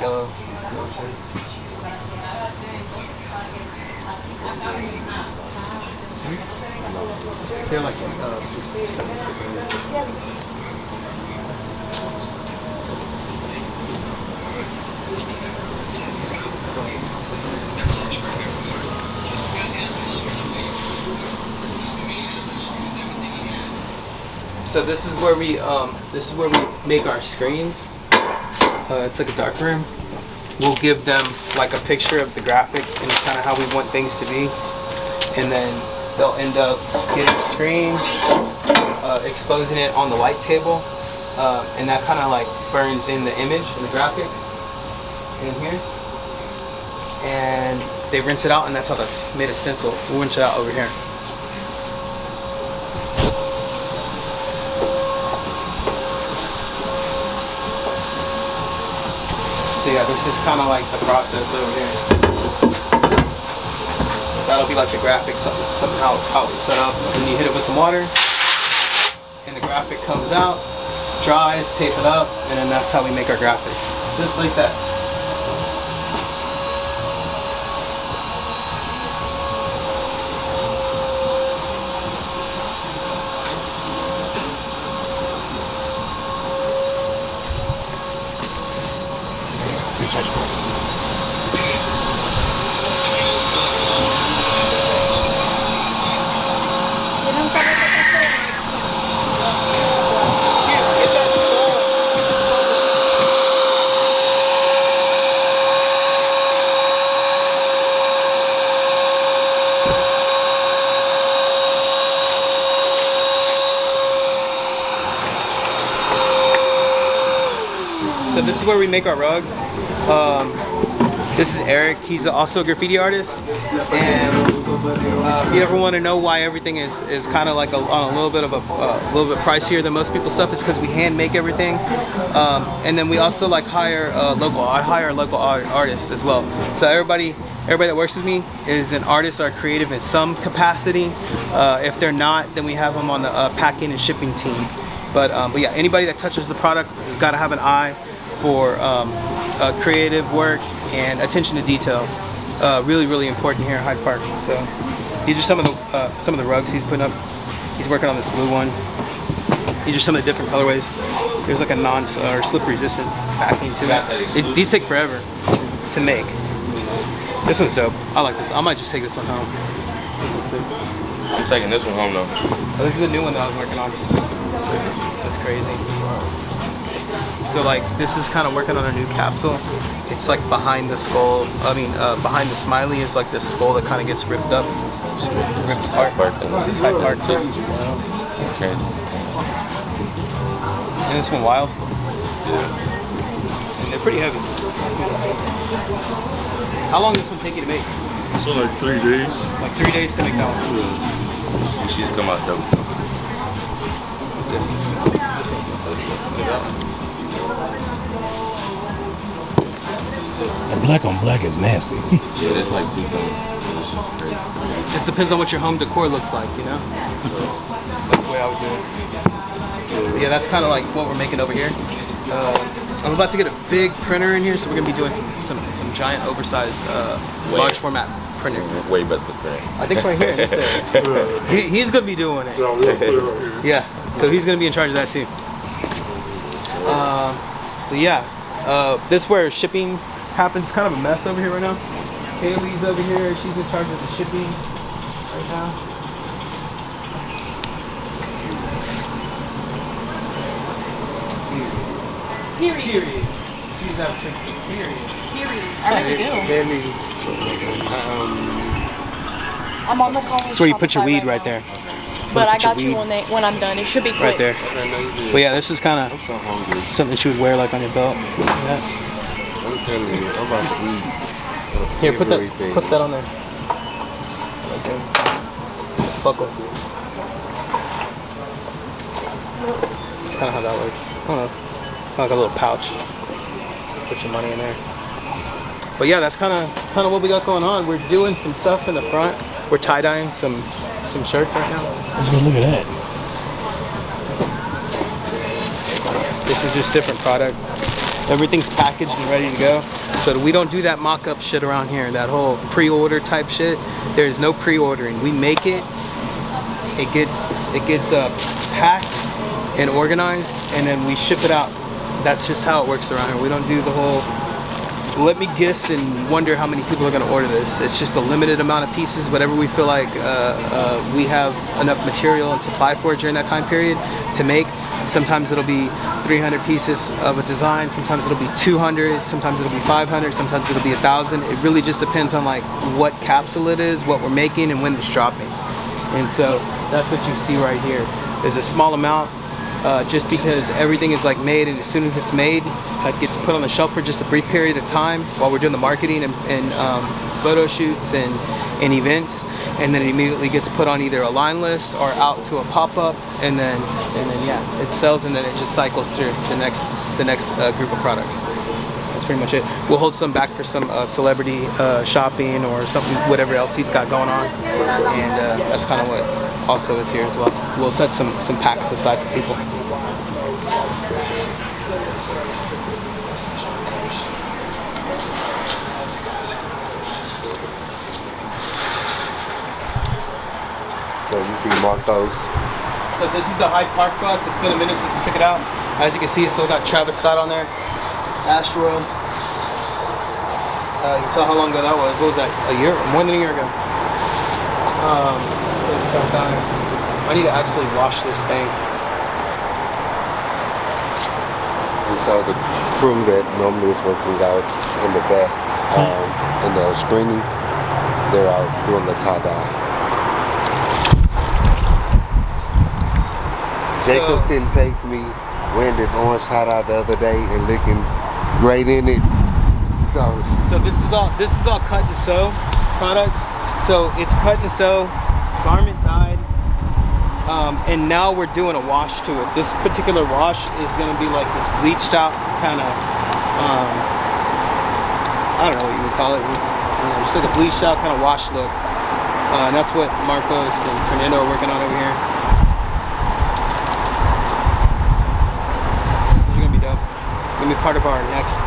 Yellow shirts. They're like so this is where we make our screens. It's like a dark room. We'll give them like a picture of the graphic and kind of how we want things to be, and then they'll end up getting the screen, exposing it on the light table, and that kind of like burns in the image and the graphic in here, and they rinse it out, and that's how that's made a stencil. We'll rinse it out over here. So yeah, this is kind of like the process over here. That'll be like the graphic, somehow how it's set up. And you hit it with some water, and the graphic comes out. dries, tape it up, and then that's how we make our graphics. Just like that. So this is where we make our rugs. This is Eric. He's also a graffiti artist. And if you ever want to know why everything is kind of like on a little bit of a little bit pricier than most people's stuff, is because we hand make everything. And then we also like hire local artists as well. So everybody that works with me is an artist or creative in some capacity. If they're not, then we have them on the packing and shipping team. But yeah, anybody that touches the product has got to have an eye for creative work and attention to detail. Really, really important here in Hyde Park. So these are some of the rugs he's putting up. He's working on this blue one. These are some of the different colorways. There's like a or slip resistant packing to it. These take forever to make. This one's dope. I like this. I might just take this one home. I'm taking this one home though. Oh, this is a new one that I was working on. This is crazy. So like this is kind of working on a new capsule. It's like behind the skull. Behind the smiley is like this skull that kind of gets ripped up. Ripped apart. This is Hyde Park too. Crazy. And this one wild. Yeah. And they're pretty heavy. How long does this one take you to make? So like 3 days. Like 3 days to make that one. Yeah. And she's come out dope. This one's Black on black is nasty. Yeah, that's like 2 tones. This shit's crazy. Just depends on what your home decor looks like, you know? That's the way I would do it. But yeah, that's kind of like what we're making over here. I'm about to get a big printer in here, so we're gonna be doing some giant, oversized, large format printer. Way better than that. I think right here in this area. He's gonna be doing it. Yeah, so he's gonna be in charge of that too. So yeah, this is where shipping happens. Kind of a mess over here right now. Kaylee's over here. She's in charge of the shipping right now. Period. She's out fixing. Period. I really do. I'm on the call. That's where you put your weed right there. But I got you when I'm done. It should be quick. Right there. But yeah, this is kind of something she would wear like on your belt. Yeah. I'm telling you, I'm about to eat. Here, clip that on there. Right there. Buckle. That's kind of how that works. I don't know. Kind of like a little pouch. Put your money in there. But yeah, that's kind of what we got going on. We're doing some stuff in the front. We're tie-dyeing some shirts right now. Let's go look at that. This is just different product. Everything's packaged and ready to go. So we don't do that mock-up shit around here. That whole pre-order type shit. There's no pre-ordering. We make it. It gets packed and organized, and then we ship it out. That's just how it works around here. We don't do the whole let me guess and wonder how many people are going to order this. It's just a limited amount of pieces, whatever we feel like we have enough material and supply for during that time period to make. Sometimes it'll be 300 pieces of a design, sometimes it'll be 200, sometimes it'll be 500, sometimes it'll be 1,000. It really just depends on like what capsule it is, what we're making, and when it's dropping. And so that's what you see right here. There's a small amount just because everything is like made, and as soon as it's made, it gets put on the shelf for just a brief period of time while we're doing the marketing and photo shoots and events, and then it immediately gets put on either a line list or out to a pop-up, and then yeah, it sells, and then it just cycles through the next group of products. That's pretty much it. We'll hold some back for some celebrity shopping or something, whatever else he's got going on, and that's kind of what also is here as well. We'll set some packs aside for people. So you see Marcos. So this is the Hyde Park bus. It's been a minute since we took it out. As you can see, it's still got Travis Scott on there. Astro. You can tell how long ago that was. What was that? A year? More than a year ago. So it's back down here. I need to actually wash this thing. And so the crew that normally is working out in the back, in the screening, they're out doing the tie-dye. Jacob didn't take me wearing this orange tie-dye the other day and looking great in it. So this is all cut and sew product. So it's cut and sew, garment dyed, and now we're doing a wash to it. This particular wash is going to be like this bleached out kind of, I don't know what you would call it. It's like a bleached out kind of wash look. And that's what Marcos and Fernando are working on over here. These are going to be dope. Gonna be part of our next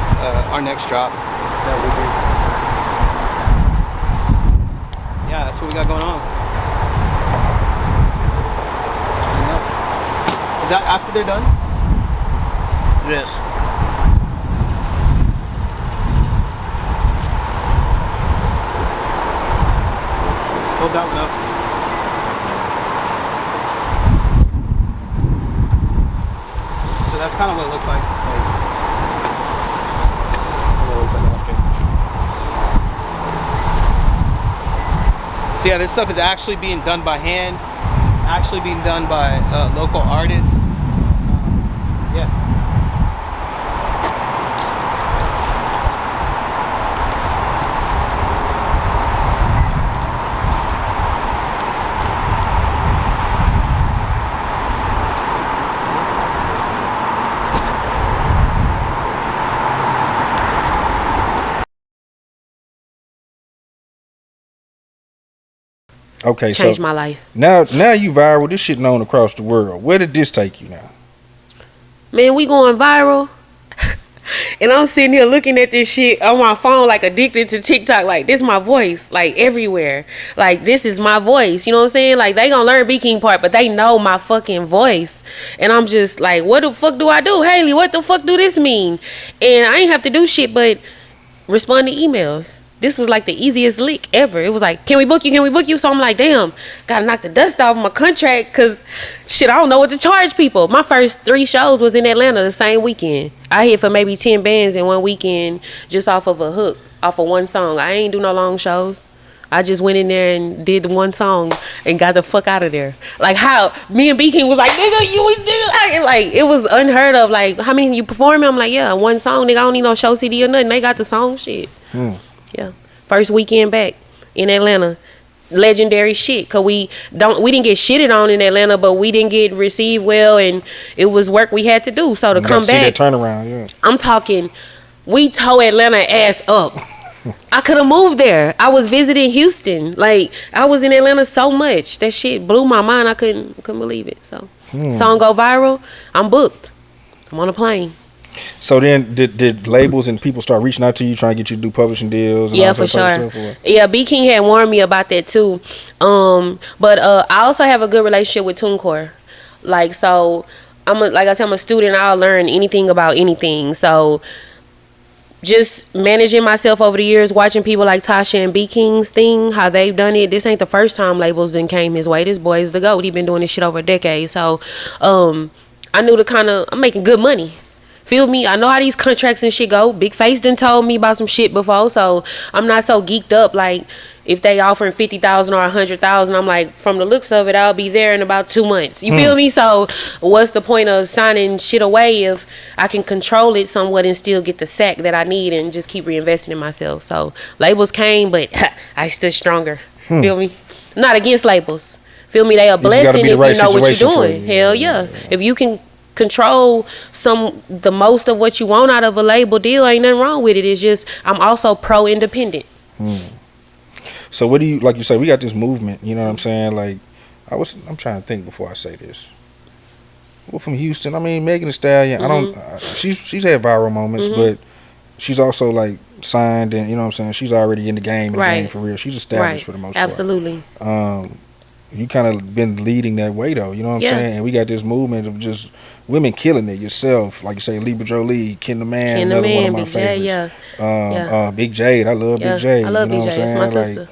drop that we do. Yeah, that's what we got going on. Anything else? Is that after they're done? Yes. Hold that one up. So that's kind of what it looks like. So yeah, this stuff is actually being done by hand, actually being done by local artists. Yeah. Okay, Changed so my life. Now you viral. This shit known across the world. Where did this take you now? Man, we going viral. And I'm sitting here looking at this shit on my phone like addicted to TikTok. Like, this my voice. Like, everywhere. Like, this is my voice. You know what I'm saying? Like, they gonna learn BeatKing part, but they know my fucking voice. And I'm just like, what the fuck do I do? Haley, what the fuck do this mean? And I ain't have to do shit but respond to emails. This was like the easiest lick ever. It was like, can we book you? Can we book you? So I'm like, damn, gotta knock the dust off my contract because shit, I don't know what to charge people. My first 3 shows was in Atlanta the same weekend. I hit for maybe 10 bands in one weekend just off of a hook, off of one song. I ain't do no long shows. I just went in there and did one song and got the fuck out of there. Like how me and BeatKing was like, nigga, you was nigga. Like, it was unheard of. Like, how many you performing? I'm like, yeah, one song, nigga. I don't need no show CD or nothing. They got the song shit. Yeah, first weekend back in Atlanta, legendary shit. Cause we didn't get shitted on in Atlanta, but we didn't get received well, and it was work we had to do. So to come back, see that turnaround, yeah. I'm talking, we tore Atlanta ass up. I could have moved there. I was visiting Houston. Like, I was in Atlanta so much. That shit blew my mind. I couldn't believe it. So song go viral. I'm booked. I'm on a plane. So then, did labels and people start reaching out to you, trying to get you to do publishing deals? And Yeah, all for that type sure. of stuff, Yeah, BeatKing had warned me about that too. But I also have a good relationship with TuneCore. Like, so like I said, I'm a student. I'll learn anything about anything. So just managing myself over the years, watching people like Tasha and BeatKing's thing, how they've done it. This ain't the first time labels done came his way. This boy is the GOAT. He been doing this shit over a decade. So I knew I'm making good money. Feel me? I know how these contracts and shit go. Big Face done told me about some shit before, so I'm not so geeked up. Like, if they offering 50,000 or 100,000, I'm like, from the looks of it, I'll be there in about 2 months. You feel me? So what's the point of signing shit away if I can control it somewhat and still get the sack that I need and just keep reinvesting in myself? So labels came, but I stood stronger. Feel me? Not against labels. Feel me? They a blessing if right you know what you're situation for doing. you. Hell yeah. If you can control the most of what you want out of a label deal, ain't nothing wrong with it. It's just I'm also pro-independent. So what do you, like you say, we got this movement, you know what I'm saying? Like, I'm trying to think before I say this. Well, from Houston, I mean Megan Thee Stallion. I don't. She's had viral moments, but she's also like signed, and you know what I'm saying. She's already in the game, for real. She's established for the most part. Absolutely. You kind of been leading that way though. You know what I'm saying. And we got this movement of just women killing it. Yourself, like you say, Libra Jolie, Ken the Man, another one of my favorites. Big Jade, I love Big Jade. I love Big Jade. It's my sister. Like,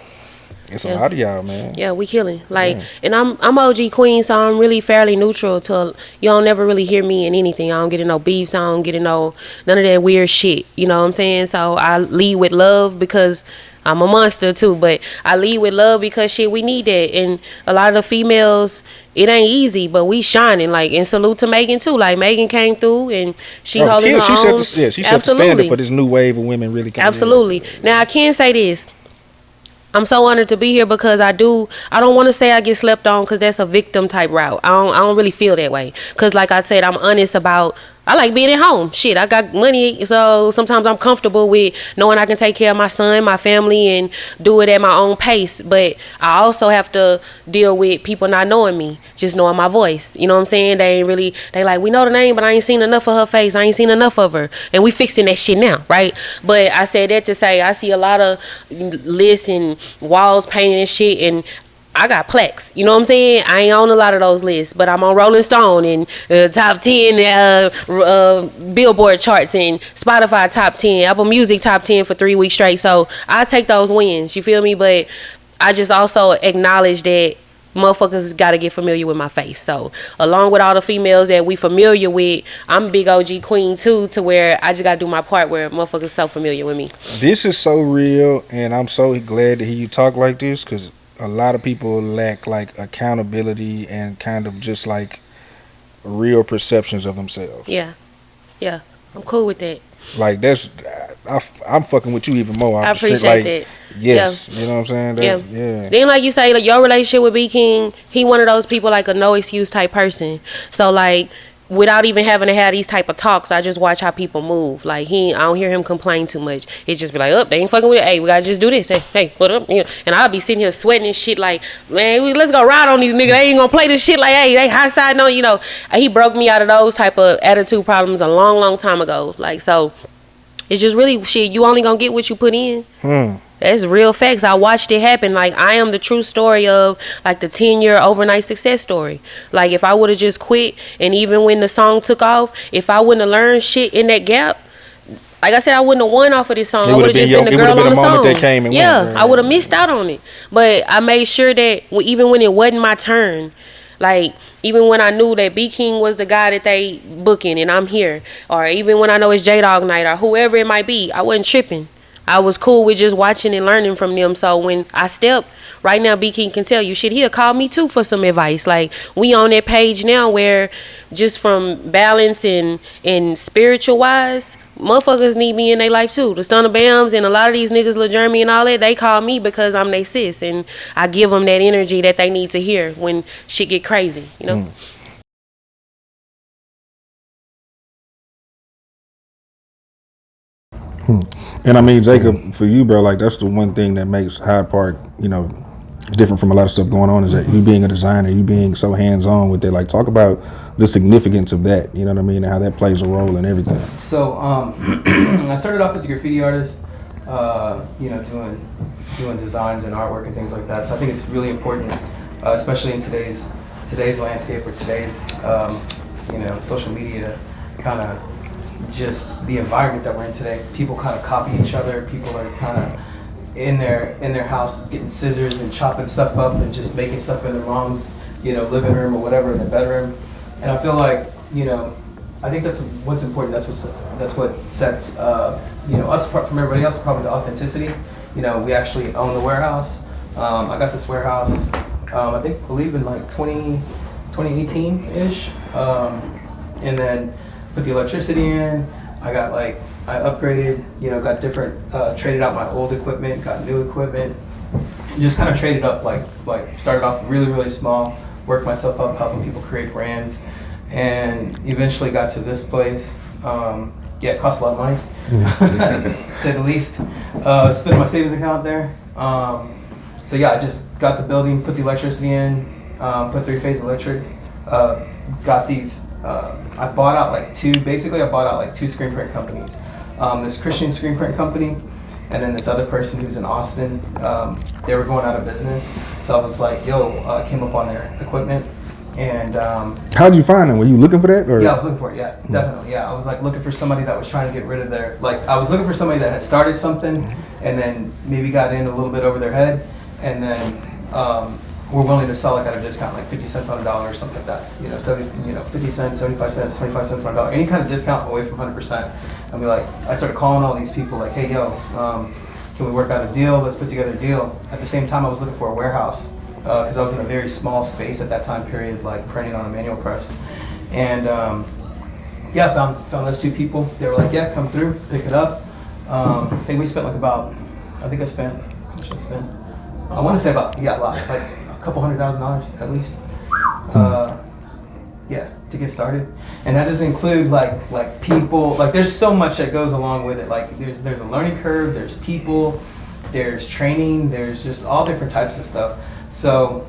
it's a lot of y'all, man. Yeah, we killing. And I'm OG Queen, so I'm really fairly neutral. You don't never really hear me in anything. I don't get in no beefs. I don't get in none of that weird shit. You know what I'm saying? So I lead with love because I'm a monster too. But I lead with love because shit, we need that. And a lot of the females, it ain't easy, but we shining. And salute to Megan too. Megan came through and she holding her own. She set the standard for this new wave of women really coming. Absolutely. Now I can say this. I'm so honored to be here because I don't want to say I get slept on because that's a victim type route. I don't really feel that way. Because like I said, I'm honest about, I like being at home. Shit, I got money, so sometimes I'm comfortable with knowing I can take care of my son, my family, and do it at my own pace. But I also have to deal with people not knowing me, just knowing my voice. You know what I'm saying? They like, we know the name, but I ain't seen enough of her face. I ain't seen enough of her. And we fixing that shit now, right? But I said that to say I see a lot of lists and walls painted and shit, and I got plaques, you know what I'm saying? I ain't on a lot of those lists, but I'm on Rolling Stone and top 10 Billboard charts and Spotify top 10, Apple Music top 10 for 3 weeks straight. So I take those wins, you feel me? But I just also acknowledge that motherfuckers got to get familiar with my face. So along with all the females that we familiar with, I'm big OG Queen too, to where I just got to do my part where motherfuckers so familiar with me. This is so real, and I'm so glad to hear you talk like this because a lot of people lack accountability and kind of just real perceptions of themselves. Yeah, I'm cool with that. I'm fucking with you even more. I appreciate that. Yes, you know what I'm saying? Yeah. Then like you say, your relationship with BeatKing, he one of those people a no excuse type person. So without even having to have these type of talks, I just watch how people move. I don't hear him complain too much. It's just be they ain't fucking with it. Hey, we gotta just do this. Hey, what up? You know, and I'll be sitting here sweating and shit man, let's go ride on these niggas. They ain't gonna play this shit hey, they high side no, you know. He broke me out of those type of attitude problems a long, long time ago. So it's just really shit, you only gonna get what you put in. That's real facts. I watched it happen. I am the true story of the 10-year overnight success story. If I would have just quit, and even when the song took off, if I wouldn't have learned shit in that gap, like I said, I wouldn't have won off of this song. I would have just been the girl on the song. That came and went, right? I would have missed out on it. But I made sure that even when it wasn't my turn, even when I knew that BeatKing was the guy that they booking and I'm here, or even when I know it's J Dawg night or whoever it might be, I wasn't tripping. I was cool with just watching and learning from them. So when I step, right now BeatKing can tell you, shit, he'll call me too for some advice. We on that page now where just from balance and spiritual wise, motherfuckers need me in their life too. The Stunner Bams and a lot of these niggas, Lil Jeremy and all that, they call me because I'm their sis. And I give them that energy that they need to hear when shit get crazy, you know? And I mean, Jacob, for you, bro, that's the one thing that makes Hyde Park, different from a lot of stuff going on is that you being a designer, you being so hands-on with it. Talk about the significance of that, you know what I mean, and how that plays a role in everything. So, I started off as a graffiti artist, doing designs and artwork and things like that. So I think it's really important, especially in today's landscape or today's, social media kind of just the environment that we're in today. People kind of copy each other. People are kind of in their house getting scissors and chopping stuff up and just making stuff in their mom's living room or whatever, in the bedroom. And I feel I think that's what's important. That's what sets us apart from everybody else. Probably the authenticity. We actually own the warehouse. I got this warehouse I believe in 2018 ish, and then put the electricity in. I upgraded, got different, traded out my old equipment, got new equipment, just kind of traded up, started off really, really small, worked myself up, helping people create brands, and eventually got to this place. It cost a lot of money, to say the least. Spent my savings account there. I just got the building, put the electricity in, put three-phase electric. Got these. I bought out like two screen print companies. This Christian screen print company, and then this other person who's in Austin. They were going out of business, so I was like, "Yo," came up on their equipment, and how'd you find them? Were you looking for that? Or? yeah, I was looking for it. Yeah, definitely. Yeah, I was like looking for somebody that was trying to get rid of their I was looking for somebody that had started something, and then maybe got in a little bit over their head, and then were willing to sell at a discount, like 50 cents on a dollar or something like that. 50 cents, 75 cents, 25 cents on a dollar, any kind of discount away from 100%. And I started calling all these people like, hey, yo, can we work out a deal? Let's put together a deal. At the same time, I was looking for a warehouse because I was in a very small space at that time period, like printing on a manual press. And found those two people. They were like, yeah, come through, pick it up. I think we spent how much I spent? I want to say a lot, like a couple $100,000 at least. To get started, and that doesn't include like people. Like there's so much that goes along with it. Like there's a learning curve. There's people. There's training. There's just all different types of stuff. So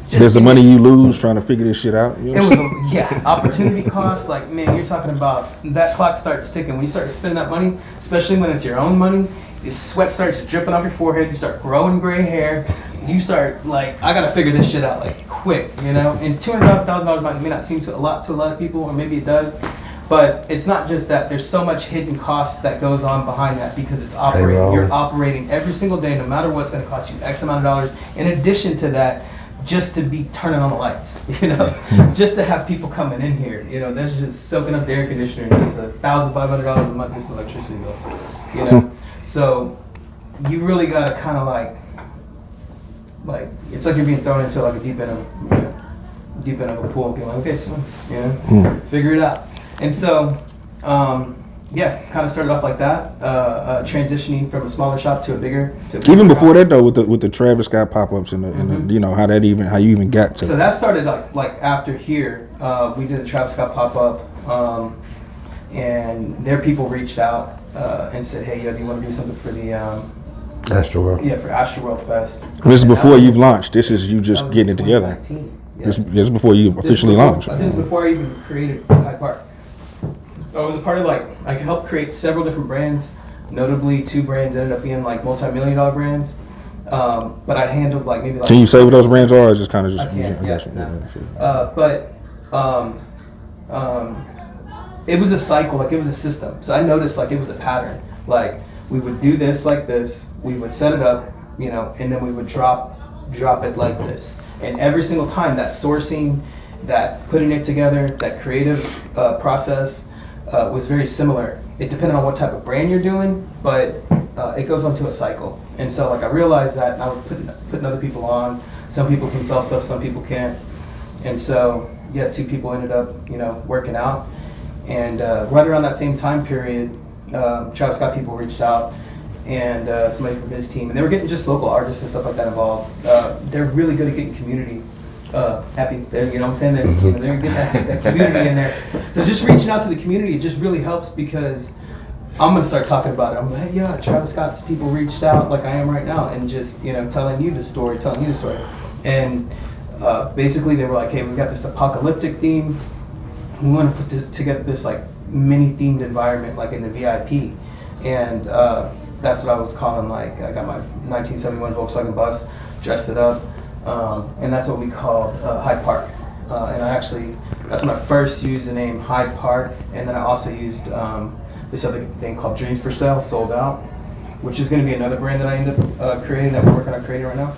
there's the money you lose trying to figure this shit out. You know it was opportunity cost. Like man, you're talking about that clock starts ticking when you start spending that money, especially when it's your own money. Your sweat starts dripping off your forehead. You start growing gray hair. You start I gotta figure this shit out quick, And $200,000 may not seem a lot to a lot of people, or maybe it does, but it's not just that. There's so much hidden cost that goes on behind that because it's operating. You're operating every single day, no matter what's gonna cost you X amount of dollars. In addition to that, just to be turning on the lights, just to have people coming in here, that's just soaking up the air conditioner, just $1,500 a month just electricity bill, So you really gotta kind of it's like you're being thrown into a deep end of a pool and being like, okay, so figure it out. And so kind of started off like that, transitioning from a smaller shop to a bigger. Even before that though, with the Travis Scott pop-ups and the, how you even got to. So that started like after here, we did a Travis Scott pop-up, and their people reached out and said, hey, yo, do you want to do something for the Astroworld? Yeah, for Astroworld Fest. This is before you've launched. This is you just getting it together. Yeah. This is before you officially launched. This is before I even created Hyde Park. I was a part of I helped create several different brands. Notably, 2 brands ended up being multi-million-dollar brands. But I handled maybe Can you say what those brands are? Or just kind of just. I can't. It was a cycle. It was a system. So I noticed it was a pattern. We would do this like this, we would set it up, and then we would drop it like this. And every single time that sourcing, that putting it together, that creative process was very similar. It depended on what type of brand you're doing, but it goes onto a cycle. And so I realized that, and I would putting other people on. Some people can sell stuff, some people can't. And so 2 people ended up working out. And right around that same time period, Travis Scott people reached out, and somebody from his team, and they were getting just local artists and stuff like that involved. They're really good at getting community happy. They're getting that community in there. So just reaching out to the community, it just really helps because I'm gonna start talking about it. I'm like, hey, yeah, Travis Scott's people reached out like I am right now, and just telling you the story, and basically they were like, hey, we got this apocalyptic theme. We want to put together this mini themed environment in the VIP, and that's what I was calling I got my 1971 Volkswagen bus, dressed it up, and that's what we called Hyde Park. And that's when I first used the name Hyde Park, and then I also used this other thing called Dreams for Sale, sold out, which is going to be another brand that I ended up creating, that we're working on creating right now.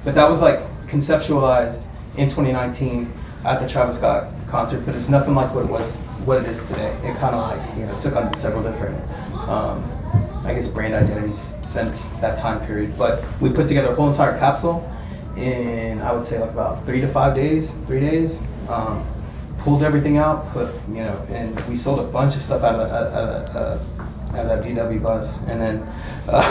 But that was conceptualized in 2019 at the Travis Scott concert, but it's nothing like what it is today. It kind of took on several different brand identities since that time period. But we put together a whole entire capsule in, I would say, about 3 to 5 days, 3 days. Pulled everything out, and we sold a bunch of stuff out of that VW bus. And then, to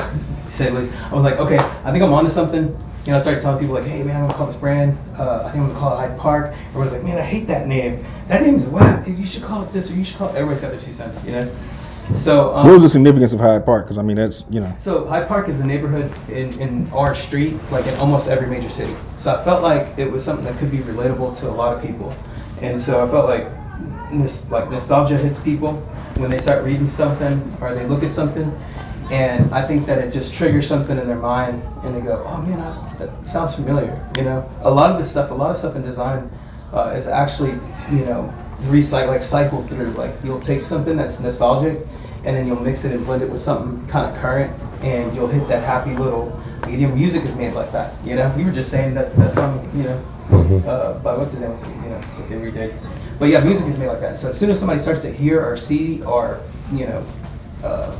say the least, I was like, okay, I think I'm onto something. I started telling people hey man, I'm gonna call this brand, I think I'm gonna call it Hyde Park. Everyone's like, man, I hate that name. That name's whack, dude. You should call it this, or you should call it. Everybody's got their 2 cents, So what was the significance of Hyde Park? Because I mean, that's So Hyde Park is a neighborhood in our street, like in almost every major city. So I felt like it was something that could be relatable to a lot of people, and so I felt like nostalgia hits people when they start reading something or they look at something, and I think that it just triggers something in their mind, and they go, "Oh man, that sounds familiar." A lot of stuff in design is actually cycled through. Like you'll take something that's nostalgic, and then you'll mix it and blend it with something kind of current, and you'll hit that happy little medium. Music is made like that. We were just saying that song, by what's his name, that they redid. But yeah, music is made like that. So as soon as somebody starts to hear or see or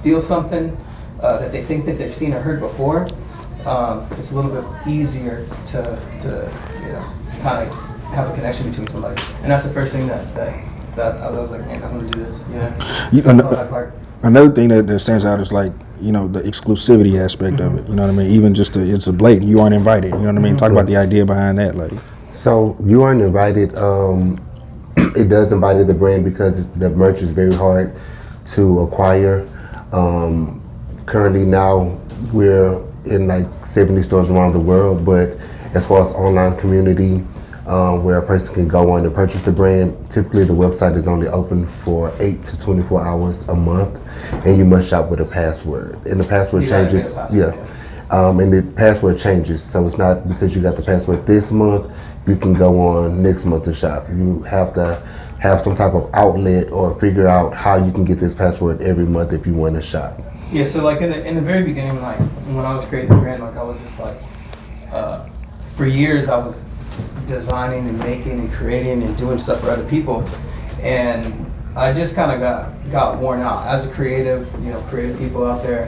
feel something that they think that they've seen or heard before, it's a little bit easier to kind of have a connection between somebody. And that's the first thing that I was like, man, I'm gonna do this. Another thing that stands out is like, the exclusivity aspect of it. You know what I mean? Even just it's a blatant, you aren't invited. You know what I mean? Talk about the idea behind that. Like, so you aren't invited. It does invite the brand because the merch is very hard to acquire. Currently now we're in like 70 stores around the world, but as far as online community, where a person can go on and purchase the brand, typically the website is only open for 8 to 24 hours a month, and you must shop with a password. And the password changes. And the password changes, so it's not because you got the password this month, you can go on next month to shop. You have to have some type of outlet or figure out how you can get this password every month if you want to shop. Yeah, so like in the very beginning, like when I was creating the brand, like I was just like, for years I was designing and making and creating and doing stuff for other people, and I just kind of got worn out as a creative. Creative people out there,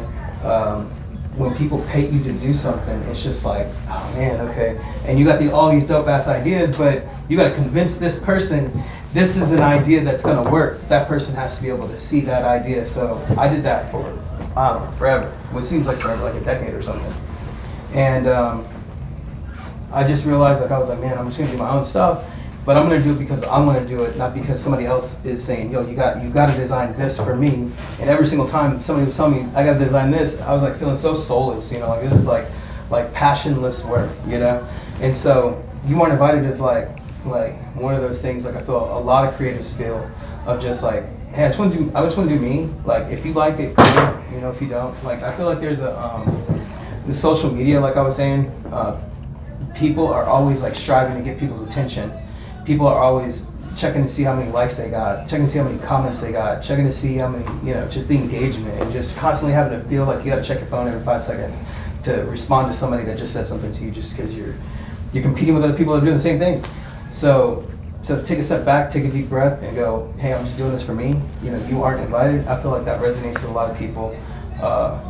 when people pay you to do something, it's just like, oh man, okay, and you got all these dope ass ideas, but you got to convince this person this is an idea that's gonna work. That person has to be able to see that idea. So I did that for forever. What seems like forever, like a decade or something. And I just realized, I was like, man, I'm just gonna do my own stuff, but I'm gonna do it because I want to do it, not because somebody else is saying, yo, you got to design this for me. And every single time somebody was telling me I got to design this, I was like feeling so soulless, like this is like passionless work, And so You Weren't Invited is like one of those things, like I feel a lot of creatives feel, of just like, hey, I just want to do me. Like if you like it, cool. If you don't, like I feel like there's the social media, like I was saying, people are always like striving to get people's attention. People are always checking to see how many likes they got, checking to see how many comments they got, checking to see how many, just the engagement, and just constantly having to feel like you got to check your phone every 5 seconds to respond to somebody that just said something to you, just because you're competing with other people that are doing the same thing. So take a step back, take a deep breath, and go, hey, I'm just doing this for me. You aren't invited. I feel like that resonates with a lot of people,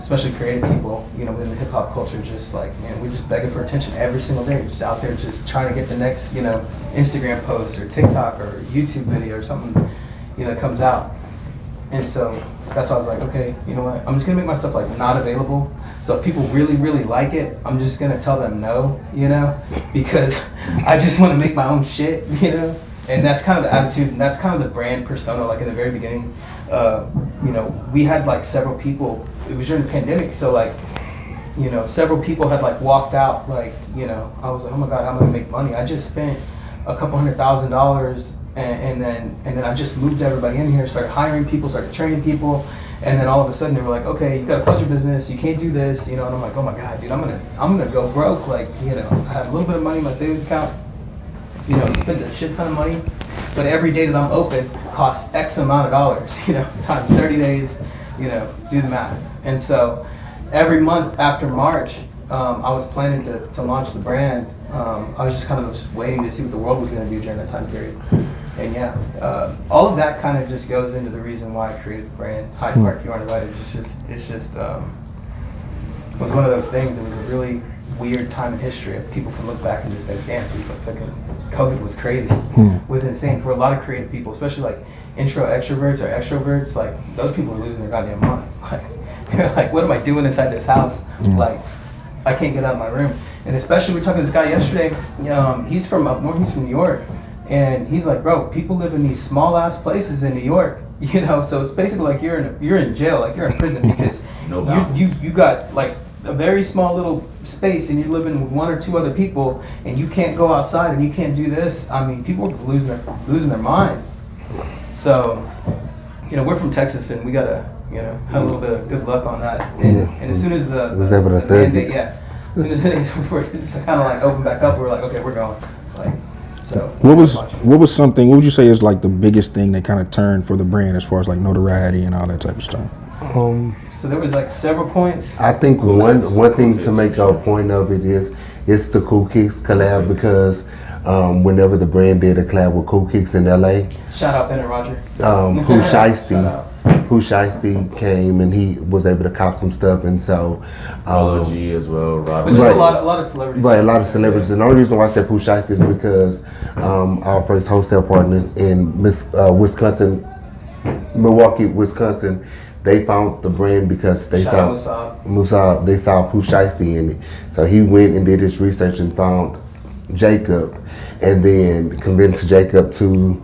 especially creative people, within the hip hop culture. Just like, man, we're just begging for attention every single day. We're just out there just trying to get the next, Instagram post or TikTok or YouTube video or something, that comes out. And so that's why I was like, okay, you know what? I'm just gonna make my stuff like not available. So if people really, really like it, I'm just gonna tell them no, because I just want to make my own shit, And that's kind of the attitude, and that's kind of the brand persona. Like in the very beginning, we had like several people. It was during the pandemic, so like, several people had like walked out. Like, I was like, oh my god, how am I gonna make money? I just spent a couple $100,000, and then I just moved everybody in here, started hiring people, started training people. And then all of a sudden they were like, okay, you gotta close your business, you can't do this, and I'm like, oh my god, dude, I'm gonna go broke. Like, I had a little bit of money in my savings account, spent a shit ton of money, but every day that I'm open costs X amount of dollars, times 30 days, do the math. And so every month after March, I was planning to launch the brand. I was just kind of just waiting to see what the world was gonna do during that time period. And yeah, all of that kind of just goes into the reason why I created the brand. Hyde Park, You Aren't Invited. It's just was one of those things. It was a really weird time in history. People can look back and just think, damn, dude, fucking COVID was crazy. It was insane for a lot of creative people, especially like intro extroverts or extroverts. Like those people are losing their goddamn mind. Like they're like, what am I doing inside this house? Like I can't get out of my room. And especially we were talking to this guy yesterday. He's from up north. He's from New York. And he's like, bro, people live in these small ass places in New York, you know. So it's basically like you're in jail, like you're in prison because you got like a very small little space and you're living with one or two other people and you can't go outside and you can't do this. I mean, people are losing their mind. So, you know, we're from Texas and we gotta, you know, have a little bit of good luck on that. And as soon as the mandate, as soon as it's kind of like open back up, we're like, okay, we're going. Like, so. What would you say is like the biggest thing that kind of turned for the brand as far as like notoriety and all that type of stuff? So there was like several points. I think one thing to make a point of it is it's the Cool Kicks collab because whenever the brand did a collab with Cool Kicks in LA, shout out Ben and Roger. Pooh Shiesty came and he was able to cop some stuff, and so G as well. Robert. But just a lot of celebrities. Right, a lot of celebrities. And the only reason why I said Pooh Shiesty is because our first wholesale partners in Milwaukee, Wisconsin. They found the brand because they saw Musab. They saw Pooh Shiesty in it. So he went and did his research and found Jacob, and then convinced Jacob to,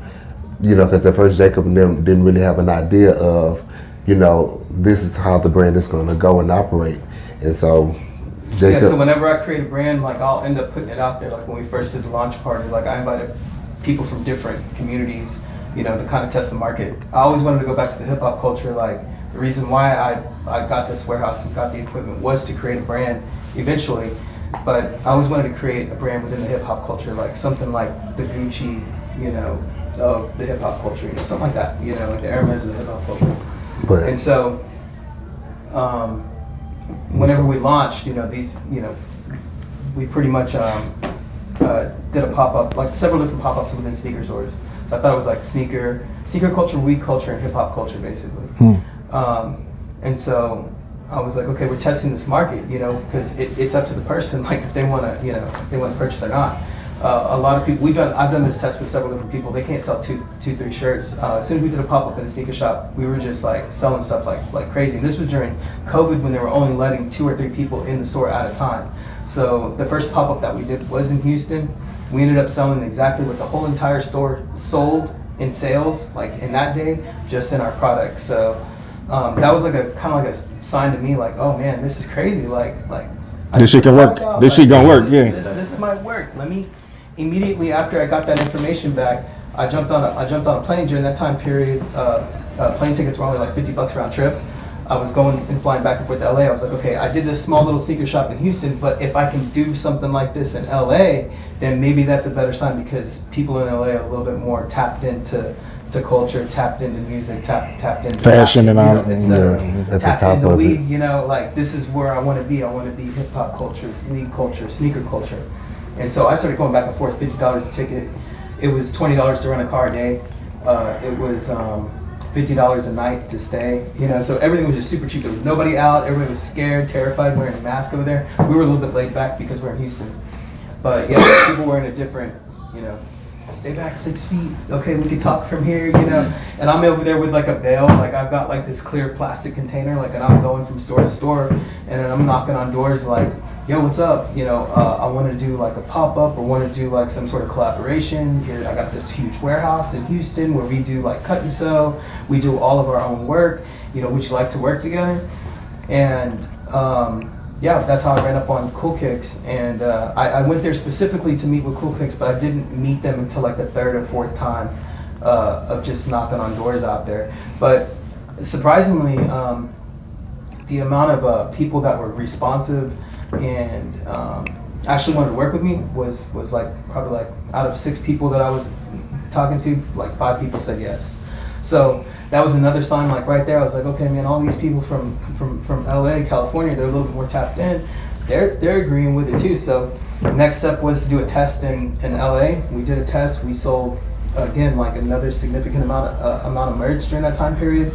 you know, because at first Jacob and them didn't really have an idea of, you know, this is how the brand is going to go and operate. And so Jacob. Yeah, so whenever I create a brand, like I'll end up putting it out there. Like when we first did the launch party, like I invited people from different communities, you know, to kind of test the market. I always wanted to go back to the hip hop culture. Like the reason why I got this warehouse and got the equipment was to create a brand eventually, but I always wanted to create a brand within the hip hop culture, like something like the Gucci, you know, of the hip hop culture, you know, something like that, you know, like the Hermes of the hip hop culture. And so, whenever we launched, you know, these, you know, we pretty much did a pop-up, like several different pop-ups within sneaker stores. So I thought it was like sneaker culture, weed culture, and hip hop culture, basically. And so I was like, okay, we're testing this market, you know, because it's up to the person, like if they want to, you know, if they want to purchase or not. A lot of people, I've done this test with several different people. They can't sell two, 3 shirts. As soon as we did a pop-up in the sneaker shop, we were just like selling stuff like crazy. And this was during COVID when they were only letting 2 or 3 people in the store at a time. So the first pop-up that we did was in Houston. We ended up selling exactly what the whole entire store sold in sales, like in that day, just in our product. So that was like a kind of like a sign to me, like, oh man, this is crazy. Like this shit can work. This shit gonna work. Yeah. This might work. Let me. Immediately after I got that information back, I jumped on a plane during that time period. Plane tickets were only like $50 round trip. I was going and flying back and forth to LA. I was like, okay, I did this small little sneaker shop in Houston, but if I can do something like this in LA, then maybe that's a better sign because people in LA are a little bit more tapped into culture, tapped into music, tapped into fashion and all, tapped into weed. You know, like this is where I want to be. I want to be hip hop culture, weed culture, sneaker culture. And so I started going back and forth, $50 a ticket. It was $20 to rent a car a day. It was $50 a night to stay. You know, so everything was just super cheap. There was nobody out. Everybody was scared, terrified, wearing a mask over there. We were a little bit laid back because we're in Houston. But yeah, people were in a different, you know, stay back 6 feet. Okay, we can talk from here, you know. And I'm over there with like a bale. Like I've got like this clear plastic container, like, and I'm going from store to store, and then I'm knocking on doors like, yo, what's up? You know, I want to do like a pop-up or want to do like some sort of collaboration. Here, I got this huge warehouse in Houston where we do like cut and sew. We do all of our own work. You know, would you like to work together? And yeah, that's how I ran up on Cool Kicks. And I went there specifically to meet with Cool Kicks, but I didn't meet them until like the 3rd or 4th time of just knocking on doors out there. But surprisingly, the amount of people that were responsive and actually wanted to work with me was like probably like out of 6 people that I was talking to, like 5 people said yes. So that was another sign, like right there. I was like, okay, man, all these people from LA, California, they're a little bit more tapped in. They're agreeing with it too. So next step was to do a test in LA. We did a test. We sold again like another significant amount of merch during that time period.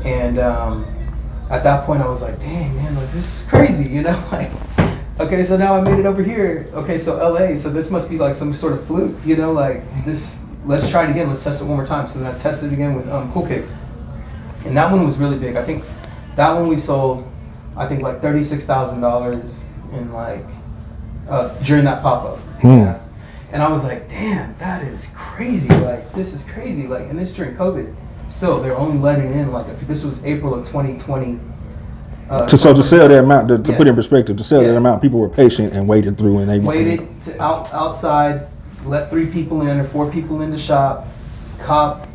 And at that point, I was like, dang, man, like, this is crazy, you know? Like, okay, so now I made it over here. Okay, so LA, so this must be like some sort of fluke, you know? Like, this, let's try it again. Let's test it one more time. So then I tested it again with Cool Kicks. And that one was really big. I think that one we sold, I think, like $36,000 in, like, during that pop-up. Yeah. And I was like, damn, that is crazy. Like, this is crazy. Like, and this during COVID. Still, they're only letting in, like, if this was April of 2020. To sell that amount, to put in perspective, to sell that amount, people were patient and waited through, and they waited outside, let 3 people in or 4 people in the shop, cop,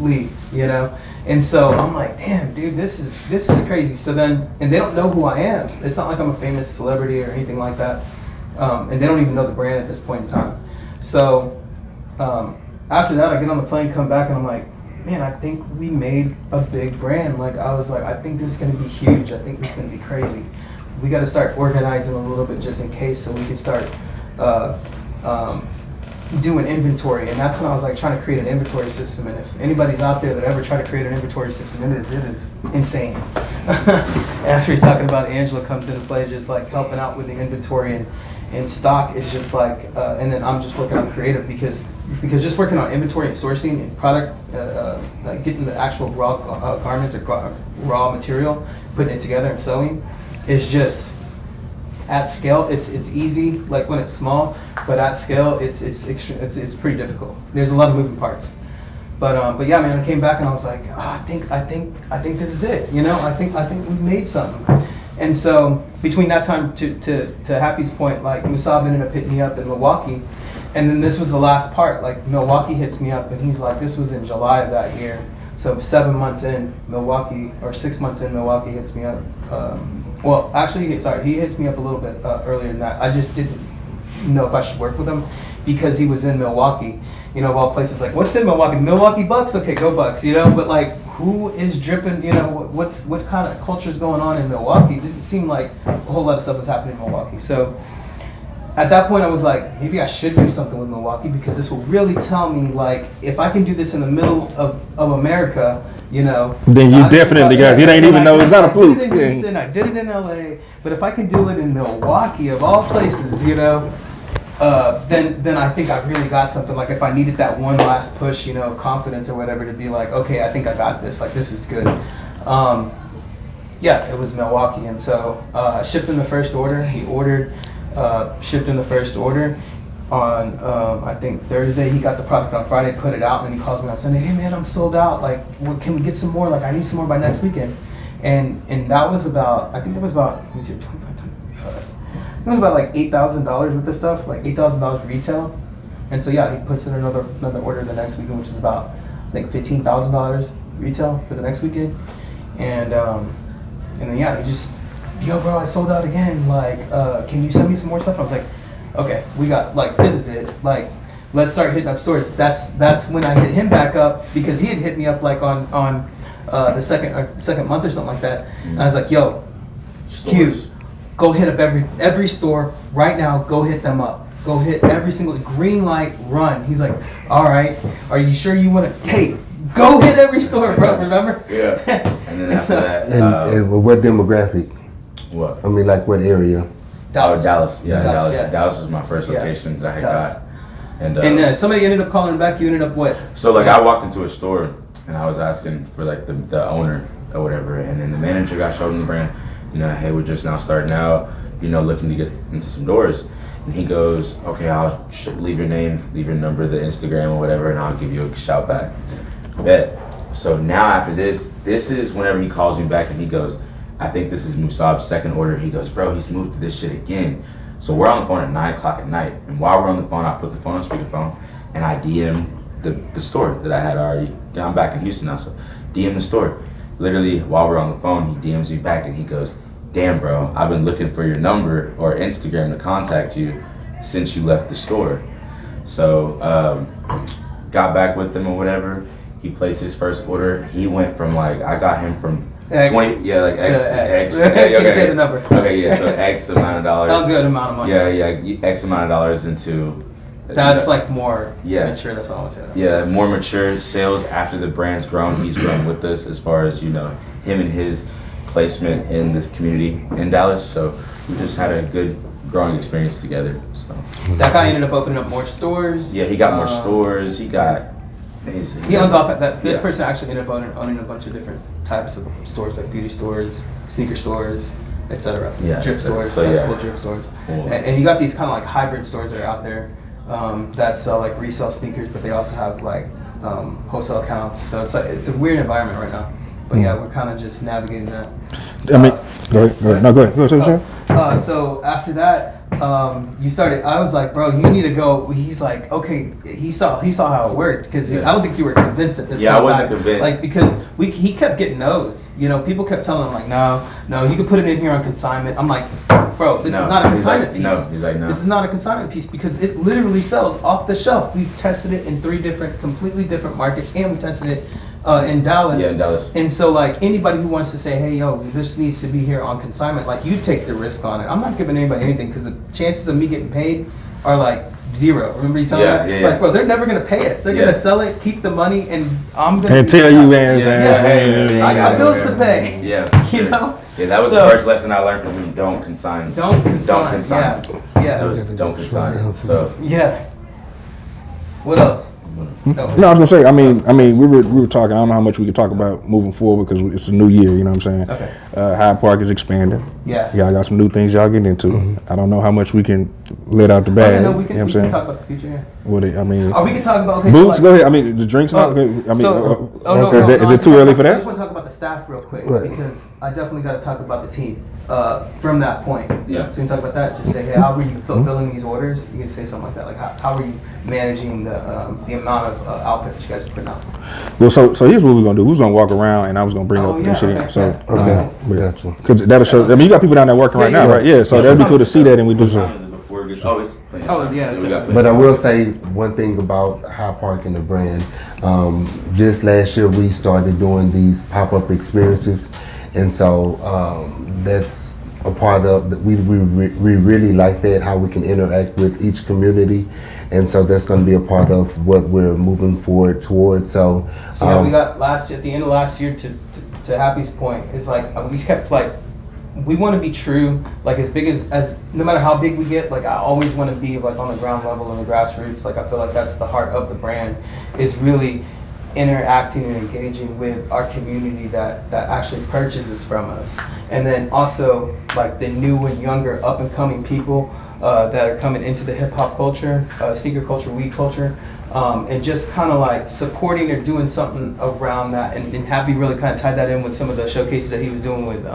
leave, you know. And so I'm like, damn, dude, this is crazy. So then, and they don't know who I am. It's not like I'm a famous celebrity or anything like that, and they don't even know the brand at this point in time. So after that, I get on the plane, come back, and I'm like, man, I think we made a big brand. Like, I was like, I think this is going to be huge. I think this is going to be crazy. We got to start organizing a little bit just in case, so we can start doing inventory. And that's when I was like trying to create an inventory system. And if anybody's out there that ever tried to create an inventory system, it is insane. After he's talking about, Angela comes into play, just like helping out with the inventory and stock is just like, and then I'm just working on creative because just working on inventory and sourcing and product, like getting the actual raw garments or raw material, putting it together and sewing is just at scale. It's easy, like when it's small, but at scale it's pretty difficult. There's a lot of moving parts. But yeah, man, I came back and I was like, I think this is it. You know, I think we made something. And so between that time to Happy's point, like Musab ended up hitting me up in Milwaukee. And then this was the last part, like Milwaukee hits me up and he's like, this was in July of that year. So 7 months in, Milwaukee, or 6 months in, Milwaukee hits me up. Well, actually, he hits me up a little bit earlier than that. I just didn't know if I should work with him because he was in Milwaukee. You know, of all places, like, what's in Milwaukee? Milwaukee Bucks? Okay, go Bucks, you know? But like, who is dripping, you know, what kind of culture is going on in Milwaukee? It didn't seem like a whole lot of stuff was happening in Milwaukee. So at that point, I was like, maybe I should do something with Milwaukee because this will really tell me, like, if I can do this in the middle of America, you know. Then you definitely, guys, you ain't even know it's not a fluke. I did it in Houston, I did it in LA, but if I can do it in Milwaukee, of all places, you know, then I think I really got something. Like if I needed that one last push, you know, of confidence or whatever to be like, okay, I think I got this. Like this is good. Yeah, it was Milwaukee, and so shipped in the first order. He ordered, shipped in the first order on I think Thursday. He got the product on Friday, put it out, and then he calls me on Sunday. Hey man, I'm sold out. Like, can we get some more? Like I need some more by next weekend. And that was about, I think it was about, let me see, 25. It was about like $8,000 worth of stuff, like $8,000 retail. And so yeah, he puts in another order the next weekend, which is about like $15,000 retail for the next weekend. And then yeah, he just, yo bro, I sold out again. Like, can you send me some more stuff? And I was like, okay, we got, like, this is it. Like, let's start hitting up stores. That's when I hit him back up because he had hit me up like on the second month or something like that. And I was like, yo, Q, go hit up every store right now. Go hit them up. Go hit every single green light, run. He's like, all right. Are you sure you want to? Hey, go hit every store, bro. Remember? Yeah. And then after that, and what demographic? What? I mean, like what area? Dallas. Dallas. Yeah, Dallas. Yeah. Dallas was my first location that I had got. And somebody ended up calling back. You ended up what? So like I walked into a store and I was asking for like the owner or whatever, and then the manager got showed him the brand. You know, hey, we're just now starting out, you know, looking to get into some doors. And he goes, okay, I'll leave your name, leave your number, the Instagram or whatever, and I'll give you a shout back. Bet. So now after this is whenever he calls me back and he goes, I think this is Musab's second order. He goes, bro, he's moved to this shit again. So we're on the phone at 9 o'clock at night. And while we're on the phone, I put the phone on speakerphone and I DM the store that I had already. I'm back in Houston now, so DM the store. Literally, while we're on the phone, he DMs me back and he goes, damn bro, I've been looking for your number or Instagram to contact you since you left the store. So got back with him or whatever. He placed his first order. He went from like, I got him from X 20, yeah, like X. Okay, okay. Say the number. Okay, yeah, so X amount of dollars. That was a good amount of money. Yeah, X amount of dollars into. That's like more mature, that's what I would say. Yeah, more mature sales after the brand's grown. He's grown with us as far as, you know, him and his placement in this community in Dallas. So we just had a good growing experience together. So that guy ended up opening up more stores. Yeah, he got more stores. He owns off that. This person actually ended up owning a bunch of different types of stores, like beauty stores, sneaker stores, etc. Yeah, drip stores, so, like full drip stores. Cool. And you got these kind of like hybrid stores that are out there. that sell like resale sneakers, but they also have like wholesale accounts. So it's a weird environment right now. But yeah, we're kind of just navigating that. I mean, go ahead. No, go ahead. So after that, you started. I was like, bro, you need to go. He's like, okay. He saw how it worked because I don't think you were convinced at this point. Yeah, I wasn't convinced. Like because he kept getting no's. You know, people kept telling him like, no, you can put it in here on consignment. I'm like, bro, this is not a consignment piece. No, he's like, no. This is not a consignment piece because it literally sells off the shelf. We've tested it in 3 completely different markets, and we tested it in Dallas. Yeah, in Dallas. And so, like, anybody who wants to say, hey, yo, this needs to be here on consignment, like, you take the risk on it. I'm not giving anybody anything because the chances of me getting paid are, like, 0. Remember you telling me? Yeah. Like, bro, they're never going to pay us. They're going to sell it, keep the money, and I'm going to... And tell you, man. I got bills to pay. Yeah. You know? Yeah, that was the first lesson I learned from him. Don't consign. Don't consign. Yeah. That was don't consign. So... Yeah. What else? No, I was gonna say. I mean, we were talking. I don't know how much we could talk about moving forward because it's a new year. You know what I'm saying? Okay. Hyde Park is expanding. Yeah. Y'all got some new things y'all getting into. I don't know how much we can let out the bag. No, we can, you know what I'm saying? talk about the future here. What I mean. Oh, we can talk about boots. So go ahead. I mean, the drinks. I mean, is it too early for that? I just want to talk about the staff real quick because I definitely got to talk about the team from that point. Yeah. So you can talk about that. Just say, hey, how were you fulfilling these orders? You can say something like that. Like, how were you managing the amount of output that you guys are putting out? Well, so here's what we're gonna do. We was gonna walk around, and I was gonna bring up this shit. Because that'll show. I mean, you got people down there working right now, right? Yeah. So that'd be cool to see that, and we do some. But I will say one thing about Hyde Park and the brand. Just last year we started doing these pop-up experiences, and so that's a part of that. We really like that, how we can interact with each community, and so that's going to be a part of what we're moving forward towards. So yeah, we got last year, at the end of last year, to Happy's point, is like we kept like. We want to be true, like as big as no matter how big we get, like I always want to be like on the ground level and the grassroots. Like I feel like that's the heart of the brand, is really interacting and engaging with our community that actually purchases from us. And then also like the new and younger up and coming people that are coming into the hip hop culture, sneaker culture, weed culture. And just kind of like supporting or doing something around that. And Happy really kind of tied that in with some of the showcases that he was doing with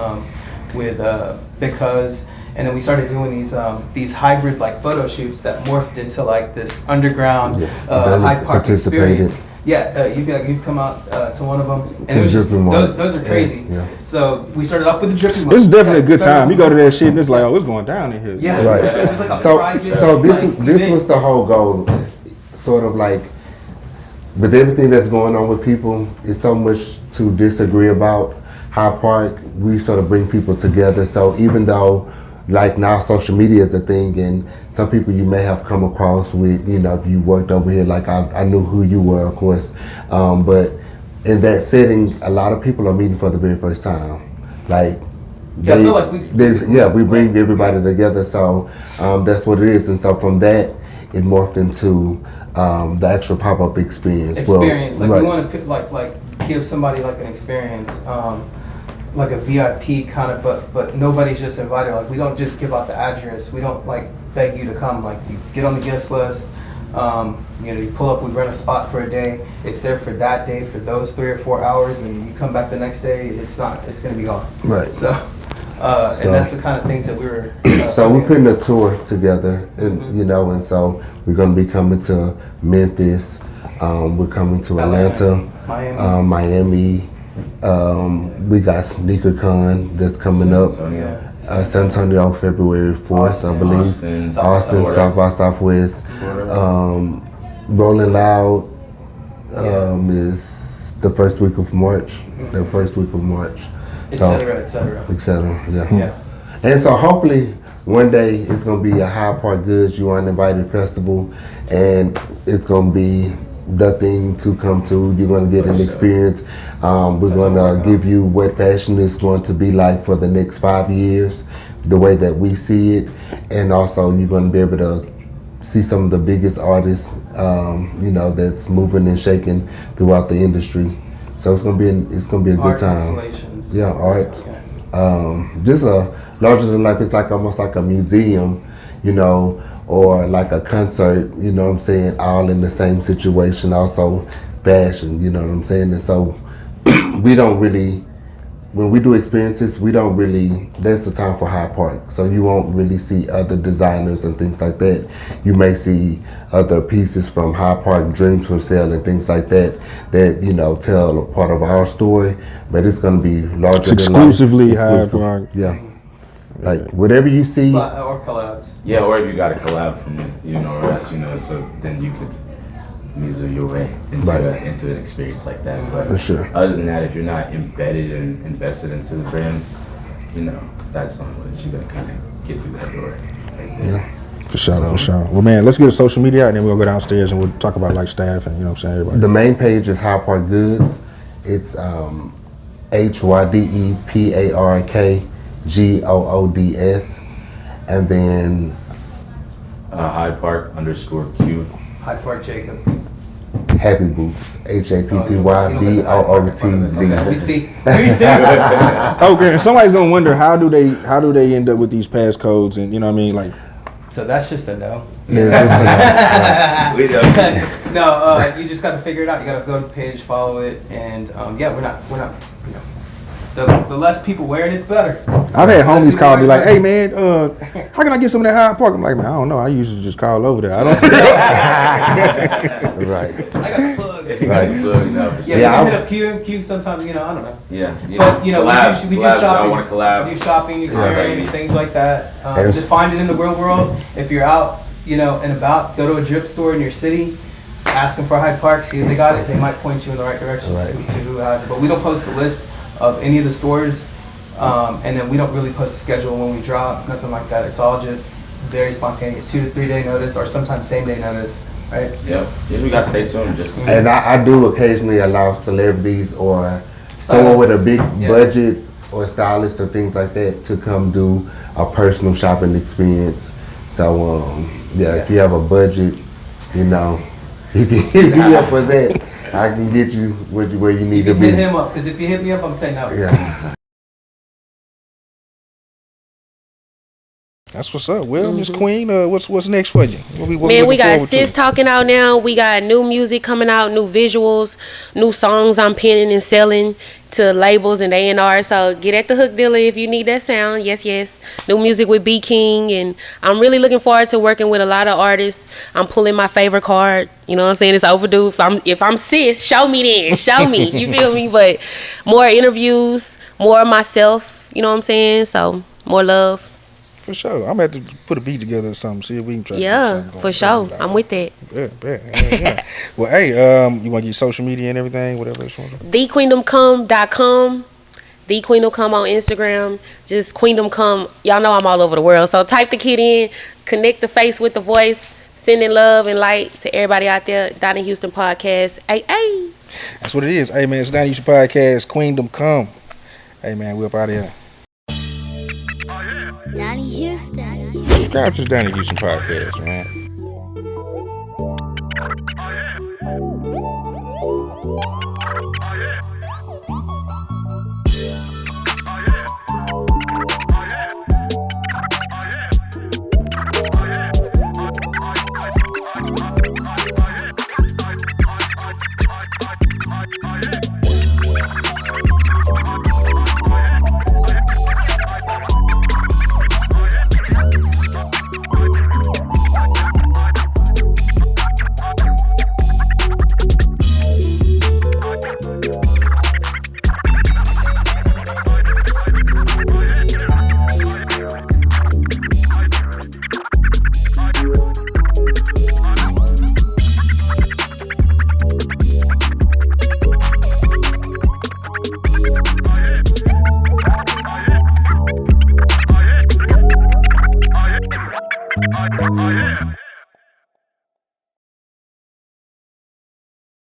Because, and then we started doing these hybrid like photo shoots that morphed into like this underground Hyde Park experience. Yeah, you come out to one of them, and it was just, those are crazy. Yeah. So we started off with the dripping. This is definitely a good time. You go to that shit and it's like, oh, it's going down in here. Yeah, right. It was like a so this was the whole goal, sort of like. With everything that's going on with people, it's so much to disagree about. Hyde Park, we sort of bring people together. So even though, like now, social media is a thing, and some people you may have come across with, you know, if you worked over here, like I knew who you were, of course. But in that setting, a lot of people are meeting for the very first time. Like, we bring everybody together. So that's what it is. And so from that, it morphed into the actual pop-up experience. We want to like give somebody like an experience, like a VIP kind of, but nobody's just invited. Like we don't just give out the address. We don't like beg you to come. Like you get on the guest list. You pull up. We rent a spot for a day. It's there for that day for those 3 or 4 hours, and you come back the next day. It's going to be gone. Right. So and that's the kind of things that we were. So we're putting a tour together, and and so we're going to be coming to Memphis. We're coming to Atlanta, Miami. We got SneakerCon that's coming up. San Antonio, February 4th, I believe. Austin, South by Southwest. Rolling Loud is the first week of March. Et cetera. Yeah. And so hopefully one day it's going to be a Hyde Park Goods You Are Uninvited festival, and it's going to be the thing to come to. You're going to get an experience. We're going to give you what fashion is going to be like for the next 5 years, the way that we see it, and also you're going to be able to see some of the biggest artists, that's moving and shaking throughout the industry. So it's gonna be a good time. Yeah, art. Just a larger than life. It's like almost like a museum, or like a concert, you know what I'm saying, all in the same situation, also fashion, you know what I'm saying? And so we don't really, when we do experiences, we don't really, that's the time for Hyde Park. So you won't really see other designers and things like that. You may see other pieces from Hyde Park, Dreams for Sale and things like that, that, you know, tell a part of our story, but it's going to be larger It's than life. exclusively Hyde Park. Yeah. Like whatever you see. Or collabs. Yeah, or if you got a collab from it, you know, or else, you know, so then you could music your way into an experience like that. But for sure. Other than that, if you're not embedded and invested into the brand, you know, that's the only way that you're gonna kind of get through that door. Right there. Yeah. For sure, for sure. Well, man, let's get a social media out, and then we'll go downstairs and we'll talk about like staff and, you know what I'm saying, everybody. The main page is Hyde Park Goods. It's HYDEPARKGOODS, and then Hyde Park _Q. Hyde Park Jacob. Happy Boots, HAPPYBOOTZ. We see. Okay, and somebody's gonna wonder how do they end up with these passcodes, and you know what I mean, like. So that's just a no. Yeah, We don't. No, you just got to figure it out. You got to go to the page, follow it, and yeah, we're not, you know, the less people wearing it, the better. I've had homies call me like, "Hey man, how can I get some of that Hyde Park?" I'm like, "Man, I don't know. I usually just call over there. I don't." right. I got the plug. Right. Yeah, we hit up Q sometimes, you know, I don't know. Yeah. But, you know, collabs, we do collabs, shopping. I want to collab. We do shopping experience, things like that. Yes. Just find it in the real world. If you're out, you know, and about, go to a drip store in your city, ask them for Hyde Park, see if they got it. They might point you in the right direction to who has it. But we don't post a list of any of the stores, and then we don't really post a schedule when we drop, nothing like that. It's all just very spontaneous, 2 to 3 day notice, or sometimes same day notice, right? Yeah, we got to stay tuned just to see. And I do occasionally allow celebrities or someone with a big budget or stylist or things like that to come do a personal shopping experience. So if you have a budget, you know, you can hit me up for that. I can get you where you need to be. Hit him up, because if you hit me up, I'm saying no. Yeah. That's what's up. Well, Miss Queen, what's next for you? What Man, we got Sis talking out now. We got new music coming out, new visuals, new songs I'm penning and selling to labels and A&R. So get at the hook dealer if you need that sound. Yes, yes. New music with BeatKing, and I'm really looking forward to working with a lot of artists. I'm pulling my favorite card. You know what I'm saying? It's overdue. If I'm Sis, show me then. Show me. You feel me? But more interviews, more of myself. You know what I'm saying? So more love. For sure. I'm going to have to put a beat together or something, see if we can try to do something. For sure. I'm with that. Yeah. Well, hey, you want to get social media and everything, whatever else you want to do? TheQueendomCome.com. The Queendom Come on Instagram. Just Queendom Come. Y'all know I'm all over the world. So type the kid in, connect the face with the voice, sending love and light to everybody out there. Donnie Houston Podcast. Hey. That's what it is. Hey, man, it's Donnie Houston Podcast, Queendom Come. Hey, man, we up out of here. Donnie Houston. Subscribe to the Donnie Houston Podcast, man.